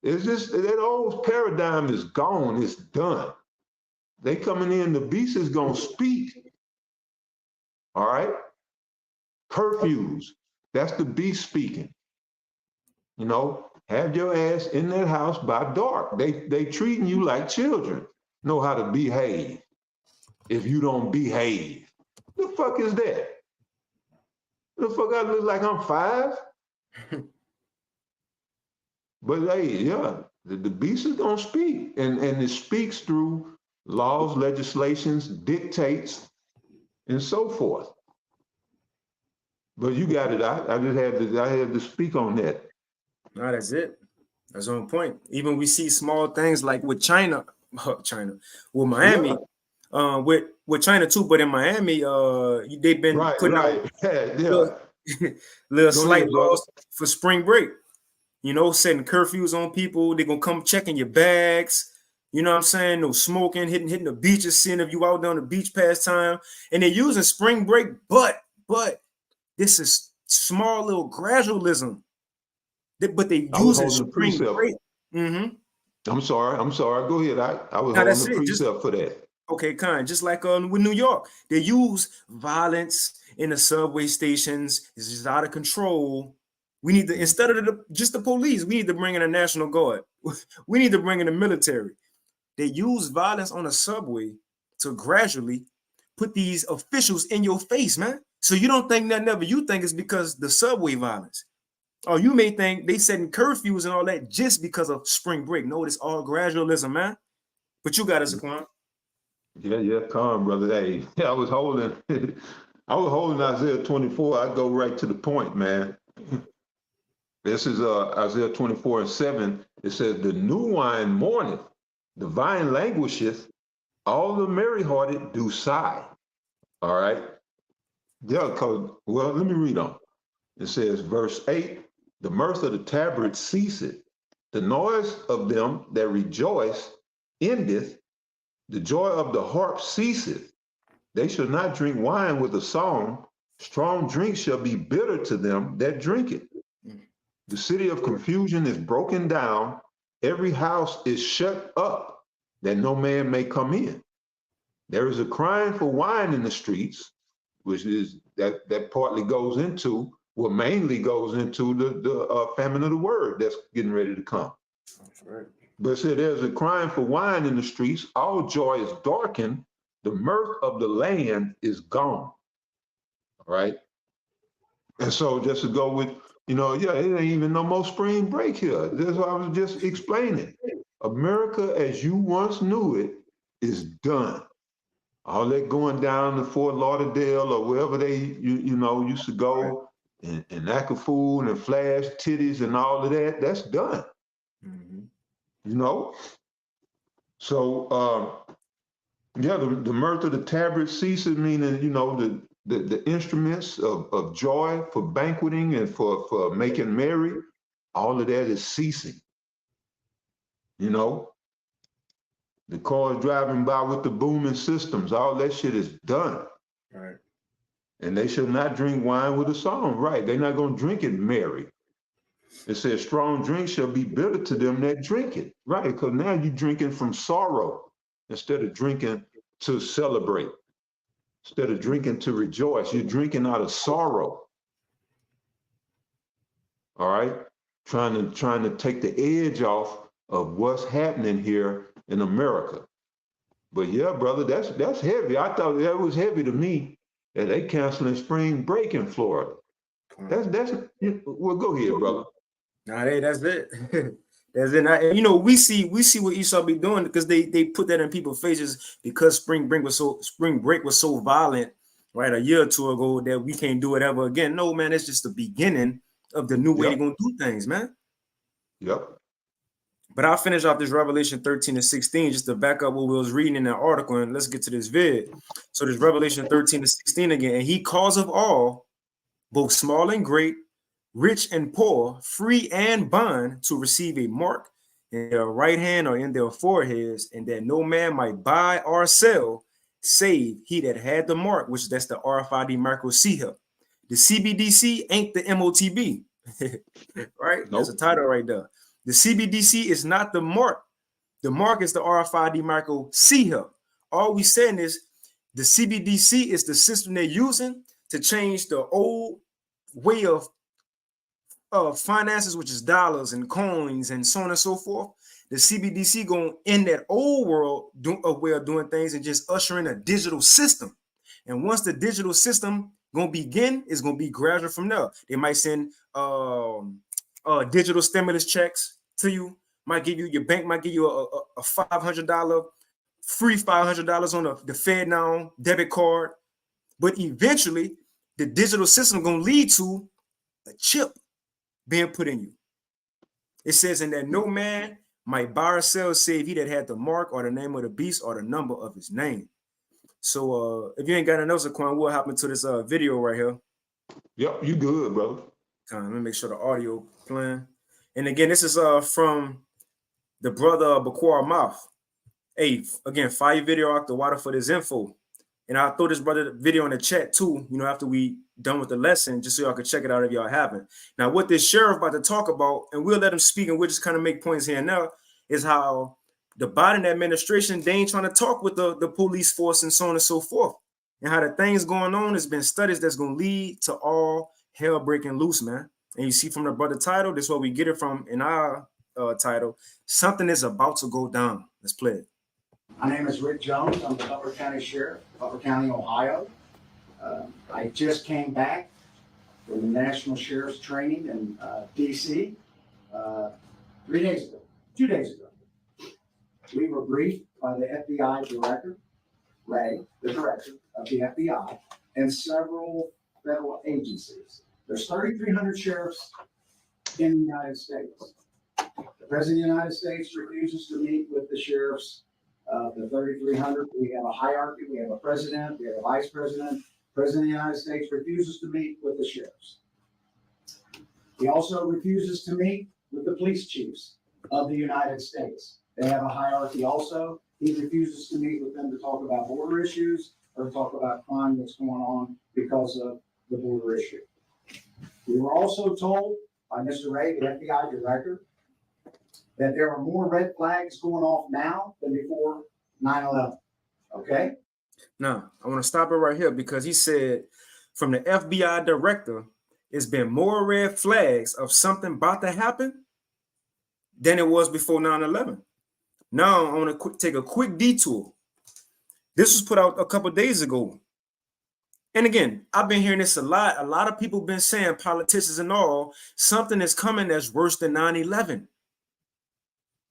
It's just that old paradigm is gone, it's done. They coming in, the beast is gonna speak. All right? Curfews. That's the beast speaking. You know, have your ass in that house by dark. They treating you like children. Know how to behave. If you don't behave, the fuck is that? The fuck I look like I'm 5? But hey, yeah, the beast is gonna speak, and it speaks through laws, legislations, dictates, and so forth. But you got it. I just had to speak on that. No, that's it. That's on point. Even we see small things like with China, with Miami, with China too. But in Miami, they've been putting out Yeah. little Go slight ahead, brother. laws for spring break. You know, setting curfews on people. They're gonna come checking your bags. You know what I'm saying? No smoking, hitting the beaches, seeing if you out there on the beach past time. And they're using spring break, but this is small little gradualism. But they I was using holding the spring precept. break. Mm-hmm. I'm sorry. Go ahead. I was Now holding that's the it. precept for that. Okay, kind. Just like with New York, they use violence in the subway stations. It's just out of control. We need to, instead of just the police, we need to bring in a National Guard. We need to bring in the military. They use violence on the subway to gradually put these officials in your face, man. So you don't think nothing of it. You think it's because the subway violence. Or you may think they setting curfews and all that just because of spring break. No, it's all gradualism, man. But you got it, Zaquan. Yeah, calm, brother. Hey, I was holding Isaiah 24. I go right to the point, man. This is Isaiah 24:7. It says, the new wine mourneth, the vine languisheth, all the merry-hearted do sigh. All right. Yeah, well, let me read on. It says, verse 8, the mirth of the tabret ceaseth, the noise of them that rejoice endeth, the joy of the harp ceaseth. They shall not drink wine with a song, strong drink shall be bitter to them that drink it. The city of confusion is broken down, every house is shut up, that no man may come in. There is a crying for wine in the streets, which is that partly goes into, well, mainly goes into the famine of the word that's getting ready to come. That's right. But it said there's a crying for wine in the streets, all joy is darkened, the mirth of the land is gone. All right. And so just to go with, it ain't even no more spring break here. That's what I was just explaining. America as you once knew it is done. All that going down to Fort Lauderdale or wherever they used to go and act a fool and flash titties and all of that, that's done. Mm-hmm. So the mirth of the tabret ceases, meaning the instruments of joy for banqueting and for making merry, all of that is ceasing. The cars driving by with the booming systems, all that shit is done. Right. And they shall not drink wine with a song. Right. They're not going to drink it merry. It says strong drink shall be bitter to them that drink it. Right. Because now you're drinking from sorrow instead of drinking to celebrate. Instead of drinking to rejoice, you're drinking out of sorrow. All right. Trying to take the edge off of what's happening here in America. But yeah, brother, that's heavy. I thought that was heavy to me that they canceling spring break in Florida. Well, go ahead, brother. Nah, hey, that's it. That's it. And, you know, we see what Esau be doing because they put that in people's faces because spring break was so violent, right? A year or two ago that we can't do it ever again. No, man, it's just the beginning of the new way they're gonna do things, man. Yep. But I'll finish off this Revelation 13 and 16 just to back up what we was reading in that article, and let's get to this vid. So this Revelation 13 and 16 again, and he calls of all, both small and great, rich and poor, free and bond, to receive a mark in their right hand or in their foreheads, and that no man might buy or sell, save he that had the mark, which that's the RFID micro C here. The CBDC ain't the MOTB, right? Nope. That's a title right there. The CBDC is not the mark. The mark is the RFID micro C here. All we saying is the CBDC is the system they're using to change the old way of finances, which is dollars and coins and so on and so forth. The CBDC going in that old world way of doing things and just usher in a digital system. And once the digital system gonna begin, it's gonna be gradual from there. They might send digital stimulus checks to you. Might give you, your bank might give you a $500 free $500 on the Fed now debit card. But eventually, the digital system gonna lead to a chip being put in you. It says, and that no man might buy or sell save he that had the mark or the name of the beast or the number of his name. So if you ain't got anything else, Quan, what happened to this video right here? Yep, you good, brother. Let me make sure the audio playing. And again, this is from the brother Bakwar Mouth. Hey, again, fire video out the water for this info. And I'll throw this brother video in the chat too, you know, after we done with the lesson, just so y'all can check it out if y'all haven't. Now, what this sheriff about to talk about, and we'll let him speak and we'll just kind of make points here and now, is how the Biden administration, they ain't trying to talk with the police force and so on and so forth. And how the things going on has been studies that's going to lead to all hell breaking loose, man. And you see from the brother title, this is what we get it from in our title. Something is about to go down. Let's play it. My name is Rick Jones. I'm the Butler County Sheriff, Butler County, Ohio. I just came back from the National Sheriff's Training in D.C. 2 days ago. We were briefed by the FBI Director, Ray, the Director of the FBI, and several federal agencies. There's 3,300 sheriffs in the United States. The President of the United States refuses to meet with the sheriffs. The 3,300, we have a hierarchy, we have a president, we have a vice president. President of the United States refuses to meet with the sheriffs. He also refuses to meet with the police chiefs of the United States. They have a hierarchy also. He refuses to meet with them to talk about border issues or talk about crime that's going on because of the border issue. We were also told by Mr. Ray, the FBI Director, that there are more red flags going off now than before 9/11. Okay? Now, I want to stop it right here because he said from the FBI Director, it's been more red flags of something about to happen than it was before 9/11. Now, I want to take a quick detour. This was put out a couple of days ago. And again, I've been hearing this a lot. A lot of people have been saying, politicians and all, something is coming that's worse than 9/11.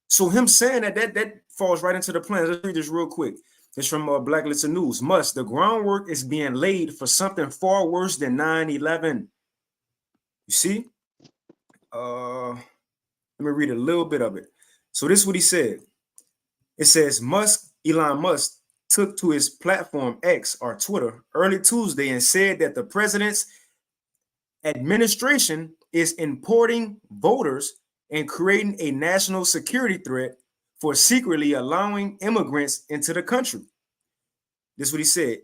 So him saying that falls right into the plan. Let's read this real quick. It's from Blacklisted News. The groundwork is being laid for something far worse than 9/11. You see? Let me read a little bit of it. So this is what he said. It says Elon Musk took to his platform X or Twitter early Tuesday and said that the president's administration is importing voters and creating a national security threat for secretly allowing immigrants into the country. This is what he said.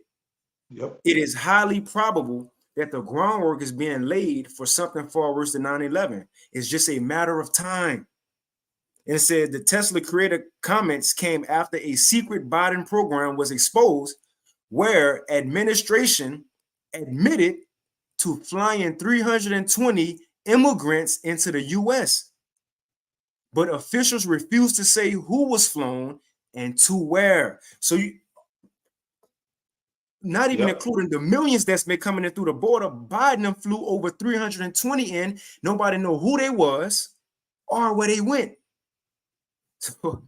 Yep. It is highly probable that the groundwork is being laid for something far worse than 9/11. It's just a matter of time. And it said the Tesla creator comments came after a secret Biden program was exposed where administration admitted to flying 320 immigrants into the U.S. But officials refused to say who was flown and to where. So not even including the millions that's been coming in through the border, Biden flew over 320 in. Nobody know who they was. are where they went. So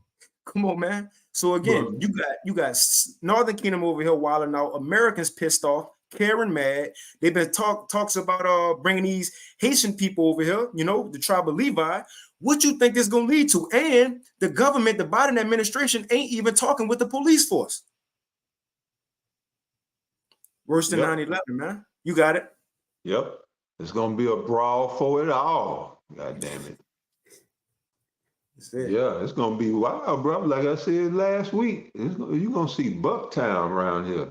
come on, man. So again, you got Northern Kingdom over here wilding out. Americans pissed off, Karen mad. They've been talks about bringing these Haitian people over here. You know, the tribe of Levi. What you think this gonna lead to? And the government, the Biden administration, ain't even talking with the police force. Worse than 9/11, man. You got it. Yep. It's gonna be a brawl for it all. God damn it. Yeah, it's gonna be wild, bro. Like I said last week, you're gonna see Bucktown around here.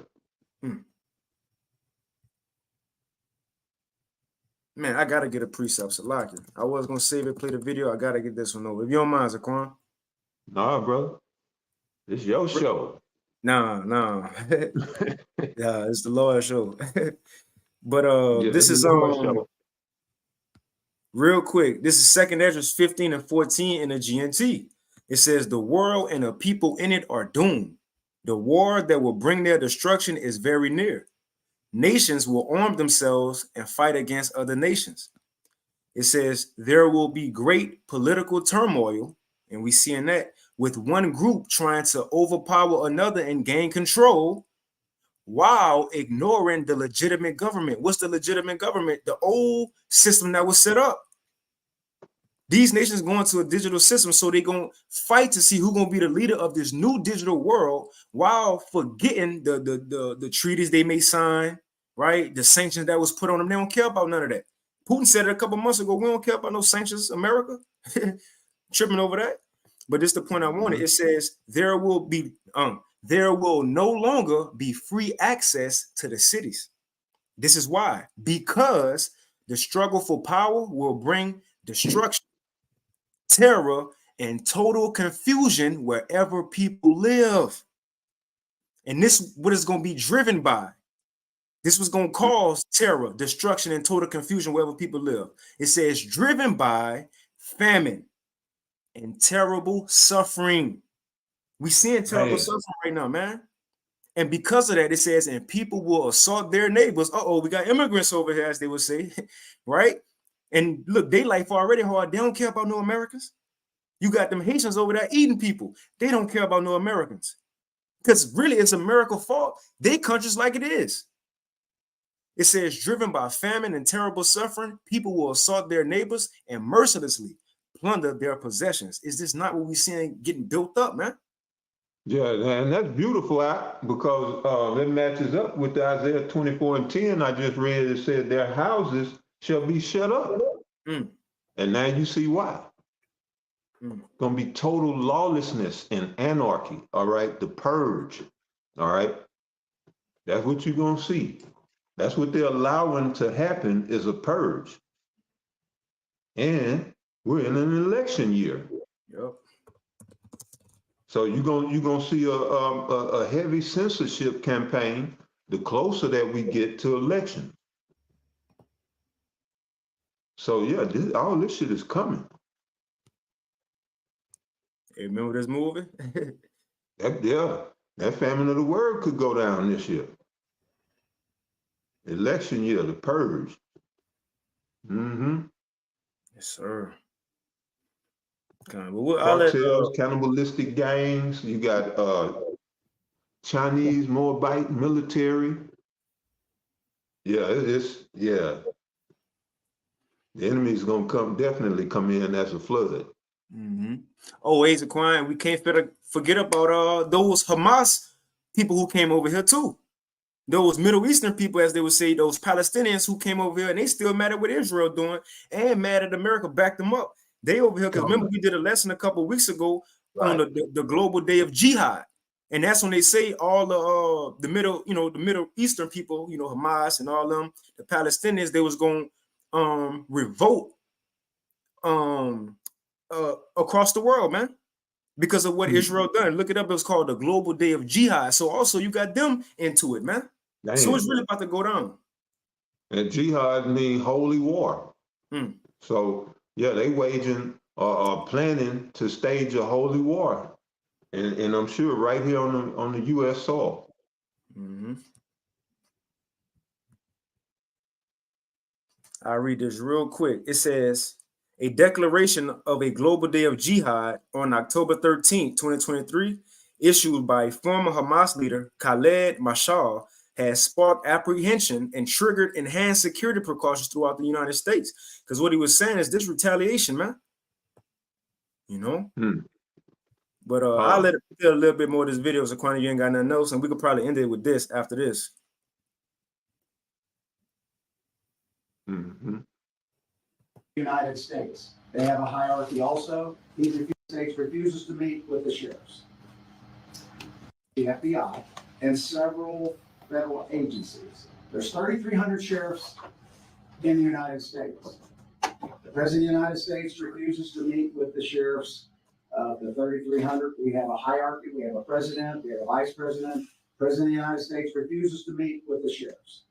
Man, I gotta get a precept, Salaki. I was gonna save it, play the video. I gotta get this one over. If you don't mind, Zaquan. Nah, brother. It's your show. Nah. Yeah, it's the Lord show. But this is real quick. This is 2nd Ezra 15 and 14 in the GNT. It says the world and the people in it are doomed. The war that will bring their destruction is very near. Nations will arm themselves and fight against other nations. It says there will be great political turmoil, and we seeing that, with one group trying to overpower another and gain control while ignoring the legitimate government. What's the legitimate government? The old system that was set up. These nations going to a digital system, so they're going to fight to see who's going to be the leader of this new digital world while forgetting the treaties they may sign, right? The sanctions that was put on them. They don't care about none of that. Putin said it a couple months ago. We don't care about no sanctions, America. Tripping over that. But this is the point I wanted. It says there will no longer be free access to the cities. This is why. Because the struggle for power will bring destruction, terror, and total confusion wherever people live. And this what is going to be driven by. This was going to cause terror, destruction, and total confusion wherever people live. It says driven by famine and terrible suffering. We seeing terrible suffering right now, man. And because of that, it says, and people will assault their neighbors. We got immigrants over here, as they would say, right? And look, they life already hard. They don't care about no Americans. You got them Haitians over there eating people. They don't care about no Americans. Because really, it's America's fault. They countries like it is. It says, driven by famine and terrible suffering, people will assault their neighbors and mercilessly plunder their possessions. Is this not what we're seeing getting built up, man? Yeah, and that's beautiful, because it matches up with the Isaiah 24 and 10 I just read. It said their houses shall be shut up. And now you see why. Going to be total lawlessness and anarchy, all right? The purge, all right? That's what you're going to see. That's what they're allowing to happen, is a purge. And we're in an election year. Yep. So you're gonna see a heavy censorship campaign the closer that we get to election. So yeah, all this shit is coming. Hey, remember this movie? That famine of the word could go down this year. Election year, the purge. Yes, sir. Cartels, cannibalistic gangs. You got Chinese, Moabite military. Yeah, the enemy's gonna definitely come in as a flood. Ways acquiring. We can't forget about those Hamas people who came over here too. Those Middle Eastern people, as they would say, those Palestinians who came over here, and they still mad at what Israel doing and mad at America backed them up. They over here, because remember we did a lesson a couple of weeks ago on the global day of jihad. And that's when they say all the Middle Eastern people, Hamas and all them, the Palestinians, they was going to revolt across the world, man, because of what Israel done. Look it up. It was called the global day of jihad. So also you got them into it, man. Damn. So it's really about to go down. And jihad means holy war. So yeah, they waging planning to stage a holy war, and I'm sure right here on the U.S. soil. I'll read this real quick. It says, a declaration of a global day of jihad on October 13, 2023, issued by former Hamas leader Khaled Mashal, has sparked apprehension and triggered enhanced security precautions throughout the United States. Because what he was saying is this retaliation, man. You know? But I'll let it tell a little bit more of this video, so Kwani, you ain't got nothing else, and we could probably end it with this after this. United States. They have a hierarchy also. These states refuses to meet with the sheriffs, the FBI, and several federal agencies. There's 3,300 sheriffs in the United States. The President of the United States refuses to meet with the sheriffs of the 3,300. We have a hierarchy. We have a president. We have a vice president. President of the United States refuses to meet with the sheriffs.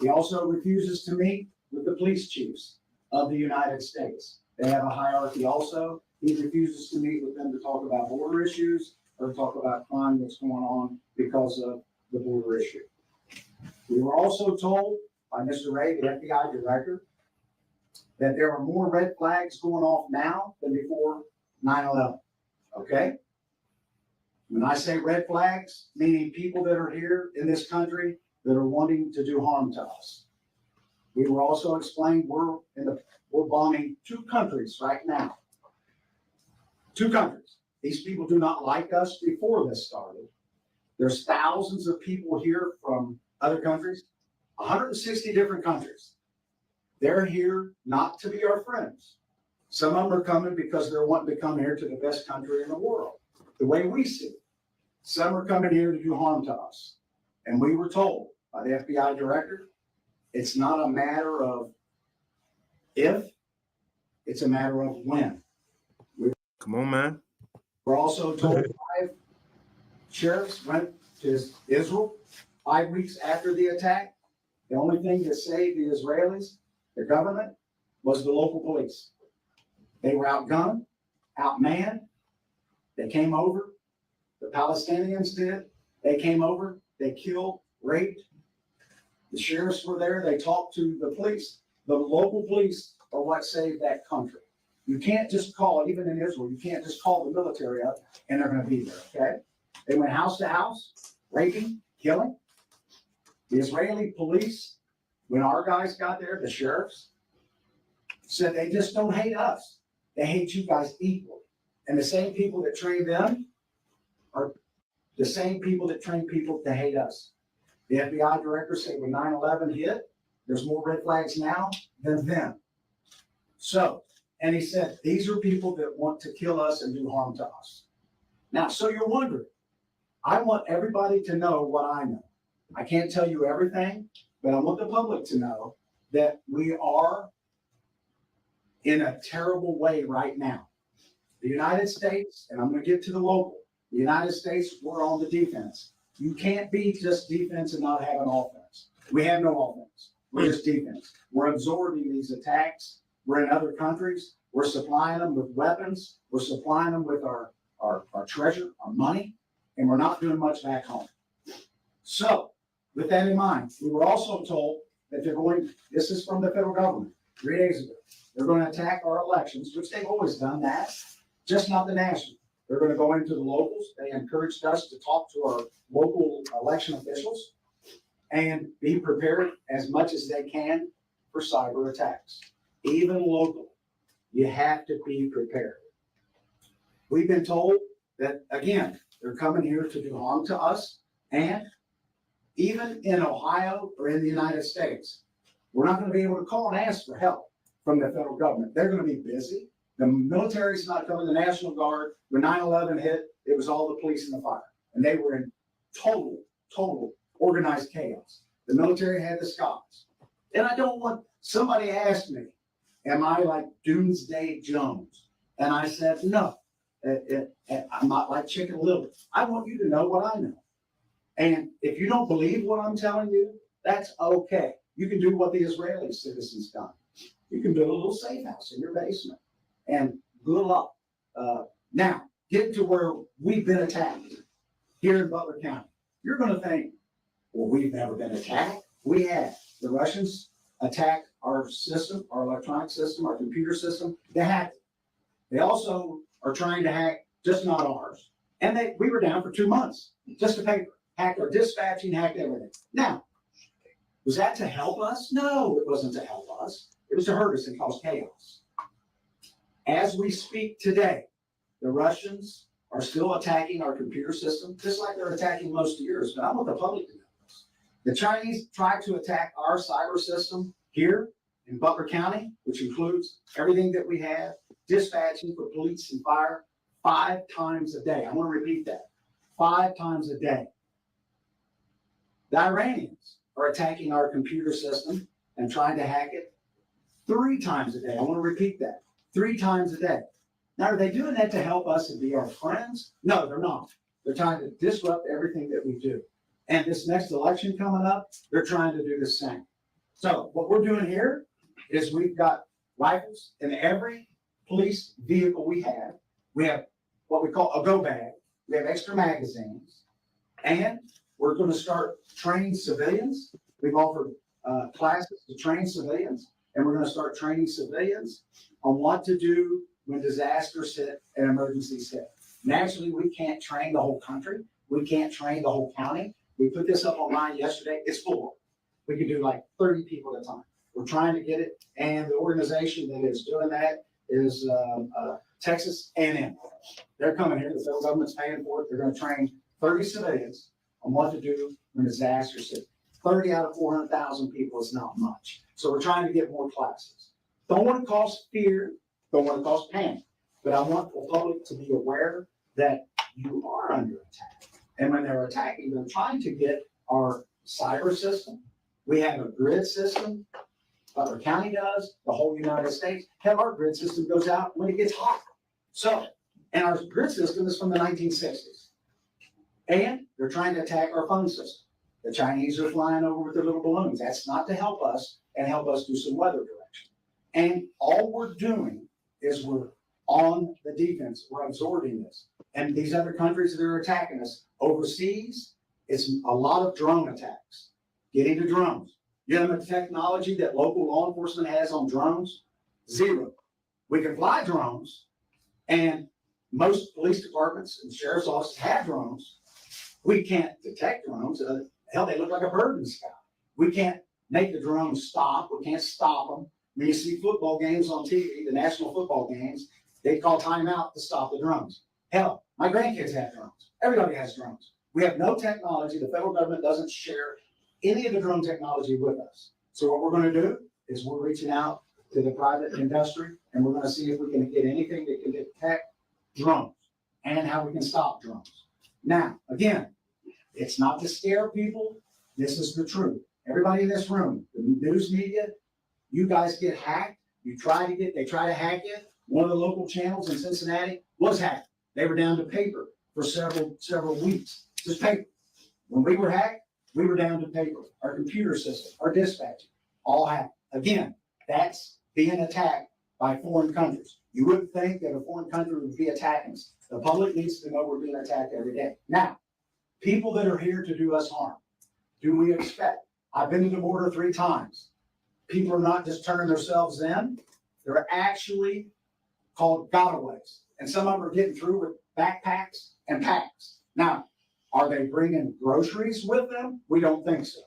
He also refuses to meet with the police chiefs of the United States. They have a hierarchy also. He refuses to meet with them to talk about border issues or talk about crime that's going on because of the border issue. We were also told by Mr. Ray, the FBI director, that there are more red flags going off now than before 9/11. Okay? When I say red flags, meaning people that are here in this country that are wanting to do harm to us. We were also explained we're bombing 2 countries right now. 2 countries. These people do not like us before this started. There's thousands of people here from other countries, 160 different countries. They're here not to be our friends. Some of them are coming because they're wanting to come here to the best country in the world, the way we see it. Some are coming here to do harm to us. And we were told by the FBI director, it's not a matter of if, it's a matter of when. Come on, man. We're also told 5 sheriffs went to Israel 5 weeks after the attack. The only thing that saved the Israelis, the government, was the local police. They were outgunned, outmanned. They came over. The Palestinians did. They came over. They killed, raped. The sheriffs were there. They talked to the police. The local police are what saved that country. You can't just call, even in Israel, you can't just call the military up and they're going to be there, okay? They went house to house, raping, killing. The Israeli police, when our guys got there, the sheriffs, said they just don't hate us. They hate you guys equally. And the same people that train them are the same people that train people to hate us. The FBI director said when 9/11 hit, there's more red flags now than then. So, and he said, these are people that want to kill us and do harm to us. Now, so you're wondering, I want everybody to know what I know. I can't tell you everything, but I want the public to know that we are in a terrible way right now. The United States, and I'm going to get to the local, the United States, we're on the defense. You can't be just defense and not have an offense. We have no offense. We're just defense. We're absorbing these attacks. We're in other countries. We're supplying them with weapons. We're supplying them with our treasure, our money, and we're not doing much back home. So, with that in mind, we were also told that they're going, this is from the federal government 3 days ago, they're going to attack our elections, which they've always done that, just not the national. They're going to go into the locals. They encouraged us to talk to our local election officials and be prepared as much as they can for cyber attacks. Even local, you have to be prepared. We've been told that, again, they're coming here to do harm to us. And even in Ohio or in the United States, we're not going to be able to call and ask for help from the federal government. They're going to be busy. The military's not coming, the National Guard. When 9/11 hit, it was all the police and the fire. And they were in total organized chaos. The military had the Scots. And I don't want, somebody asked me, am I like Doomsday Jones? And I said, no, I'm not like Chicken Little. I want you to know what I know. And if you don't believe what I'm telling you, that's okay. You can do what the Israeli citizens done. You can build a little safe house in your basement. And good luck. Now, get to where we've been attacked here in Butler County. You're going to think, well, we've never been attacked. We have. The Russians attacked our system, our electronic system, our computer system. They hacked it. They also are trying to hack just not ours. And we were down for 2 months, just a paper. Hacked our dispatching, hacked everything. Now, was that to help us? No, it wasn't to help us. It was to hurt us and cause chaos. As we speak today, the Russians are still attacking our computer system, just like they're attacking most of yours. But I want the public to know this. The Chinese tried to attack our cyber system here in Butler County, which includes everything that we have, dispatching for police and fire, 5 times a day. I want to repeat that. 5 times a day. The Iranians are attacking our computer system and trying to hack it 3 times a day. I want to repeat that. 3 times a day. Now, are they doing that to help us and be our friends? No, they're not. They're trying to disrupt everything that we do. And this next election coming up, they're trying to do the same. So what we're doing here is we've got rifles in every police vehicle we have. We have what we call a go bag. We have extra magazines. And we're going to start training civilians. We've offered classes to train civilians. And we're going to start training civilians on what to do when disasters hit and emergencies hit. Naturally, we can't train the whole country. We can't train the whole county. We put this up online yesterday. It's full. We can do like 30 people at a time. We're trying to get it. And the organization that is doing that is Texas A&M. They're coming here. The federal government's paying for it. They're going to train 30 civilians on what to do when disasters hit. 30 out of 400,000 people is not much. So we're trying to get more classes. Don't want to cause fear. Don't want to cause panic. But I want the public to be aware that you are under attack. And when they're attacking, they're trying to get our cyber system. We have a grid system. Butler County does. The whole United States. Hell, our grid system goes out when it gets hot. So, and our grid system is from the 1960s. And they're trying to attack our phone system. The Chinese are flying over with their little balloons. That's not to help us and help us do some weather direction. And all we're doing is we're on the defense. We're absorbing this. And these other countries that are attacking us overseas, it's a lot of drone attacks. Getting to drones. You know the technology that local law enforcement has on drones? 0. We can fly drones, and most police departments and sheriff's offices have drones. We can't detect drones. Hell, they look like a bird in the sky. We can't make the drones stop. We can't stop them. When you see football games on TV, the national football games, they call timeout to stop the drones. Hell, my grandkids have drones. Everybody has drones. We have no technology. The federal government doesn't share any of the drone technology with us. So what we're going to do is we're reaching out to the private industry, and we're going to see if we can get anything that can detect drones and how we can stop drones. Now, again, it's not to scare people. This is the truth. Everybody in this room, the news media, you guys get hacked. They try to hack it. One of the local channels in Cincinnati was hacked. They were down to paper for several weeks. Just paper. When we were hacked, we were down to paper. Our computer system, our dispatching, all hacked. Again, that's being attacked by foreign countries. You wouldn't think that a foreign country would be attacking us. The public needs to know we're being attacked every day. Now, people that are here to do us harm, do we expect? I've been to the border 3 times. People are not just turning themselves in. They're actually called gotaways. And some of them are getting through with backpacks and packs. Now, are they bringing groceries with them? We don't think so.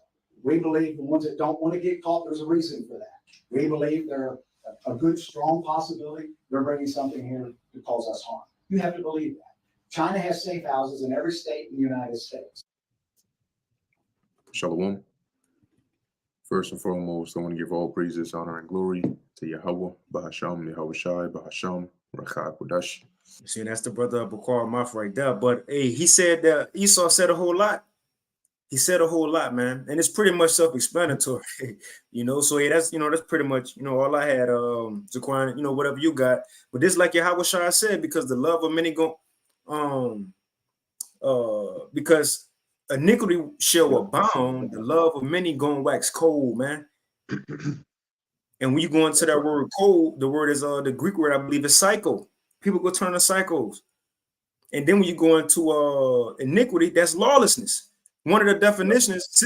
We believe the ones that don't want to get caught, there's a reason for that. We believe they're a good, strong possibility they're bringing something here to cause us harm. You have to believe that. China has safe houses in every state in the United States. Shalom. First and foremost, I want to give all praises, honor, and glory to Yahweh, Bahasham, Yahweh Shai, Bahasham, Rachai Kodash. See, that's the brother Bakar Maf right there. But hey, he said that Esau said a whole lot. He said a whole lot, man. And it's pretty much self-explanatory, So hey, that's pretty much, all I had, Zaquan, whatever you got. But this, like Yahweh Shai said, because the love of many because iniquity shall abound, the love of many gonna wax cold, man. And when you go into that word cold, the word is the Greek word, I believe, is psycho. People go turn to psychos. And then when you go into iniquity, that's lawlessness. One of the definitions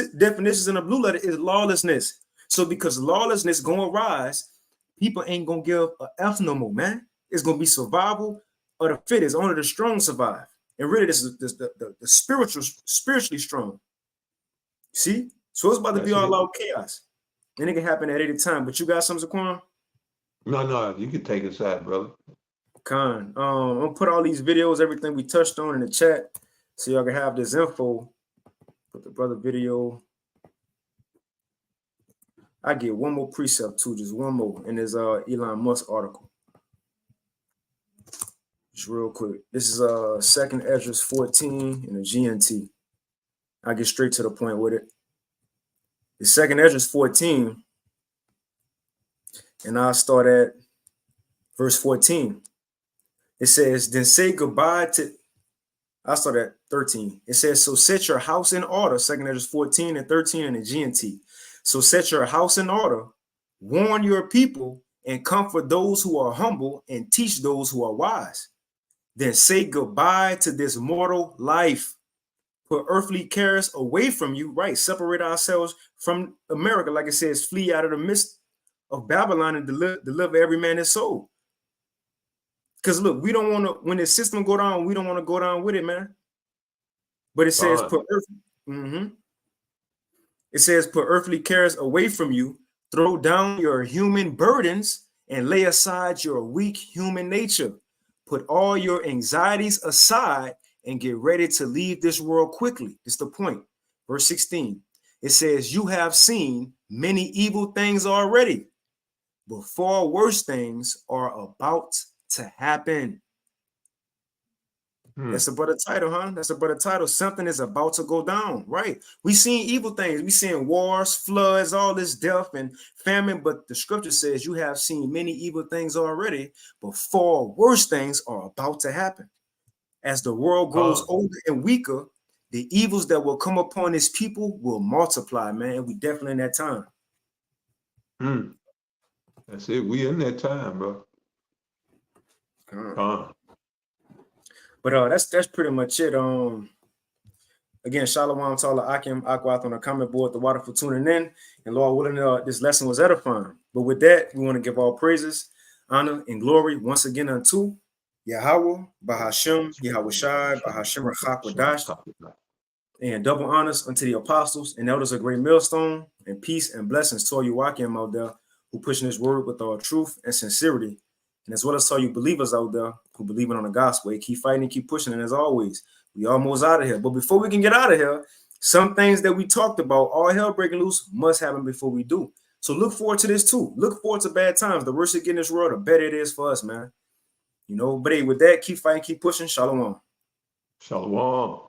in the blue letter is lawlessness. So because lawlessness gonna rise, people ain't gonna give a F no more, man. It's gonna be survival of the fittest. Only the strong survive. And really, this is the spiritually strong. See? So it's about to be all out chaos. And it can happen at any time. But you got something, Zaquan? No, you can take it aside, brother. I'm gonna put all these videos, everything we touched on in the chat, so y'all can have this info. Put the brother video. I get one more precept too, just one more in this Elon Musk article. Just real quick. This is 2nd Esdras 14 in the GNT. I get straight to the point with it. The 2nd Esdras 14, and I'll start at verse 14. It says, then say goodbye to, I'll start at 13. It says, so set your house in order, 2nd Esdras 14 and 13 in the GNT. So set your house in order, warn your people, and comfort those who are humble, and teach those who are wise. Then say goodbye to this mortal life. Put earthly cares away from you, right? Separate ourselves from America. Like it says, flee out of the midst of Babylon and deliver every man his soul. Because look, we don't want to, when the system go down, we don't want to go down with it, man. But it says, it says, put earthly cares away from you, throw down your human burdens, and lay aside your weak human nature. Put all your anxieties aside and get ready to leave this world quickly. It's the point. Verse 16, it says, you have seen many evil things already, but far worse things are about to happen. That's about the title, huh? That's about the title. Something is about to go down, right? We seen evil things. We seen wars, floods, all this death and famine, but the scripture says you have seen many evil things already, but far worse things are about to happen. As the world grows older and weaker, the evils that will come upon his people will multiply, man. We definitely in that time. That's it. We in that time, bro. But that's pretty much it. Again, Shalom to all the Akim, Akwath on the comment board, the water for tuning in. And Lord willing, this lesson was edifying. But with that, we want to give all praises, honor, and glory once again unto Yahweh, Bahashem, Yahweh Shai, Bahashem Rachak, and double honors unto the apostles and elders of Great Millstone, and peace and blessings to all you Akim out there who pushing this word with all truth and sincerity. And as well as all you believers out there who believe in on the gospel, keep fighting, keep pushing. And as always, we almost out of here. But before we can get out of here, some things that we talked about, all hell breaking loose, must happen before we do. So look forward to this too. Look forward to bad times. The worse it get in this world, the better it is for us, man. You know, but hey, with that, keep fighting, keep pushing. Shalom. Shalom.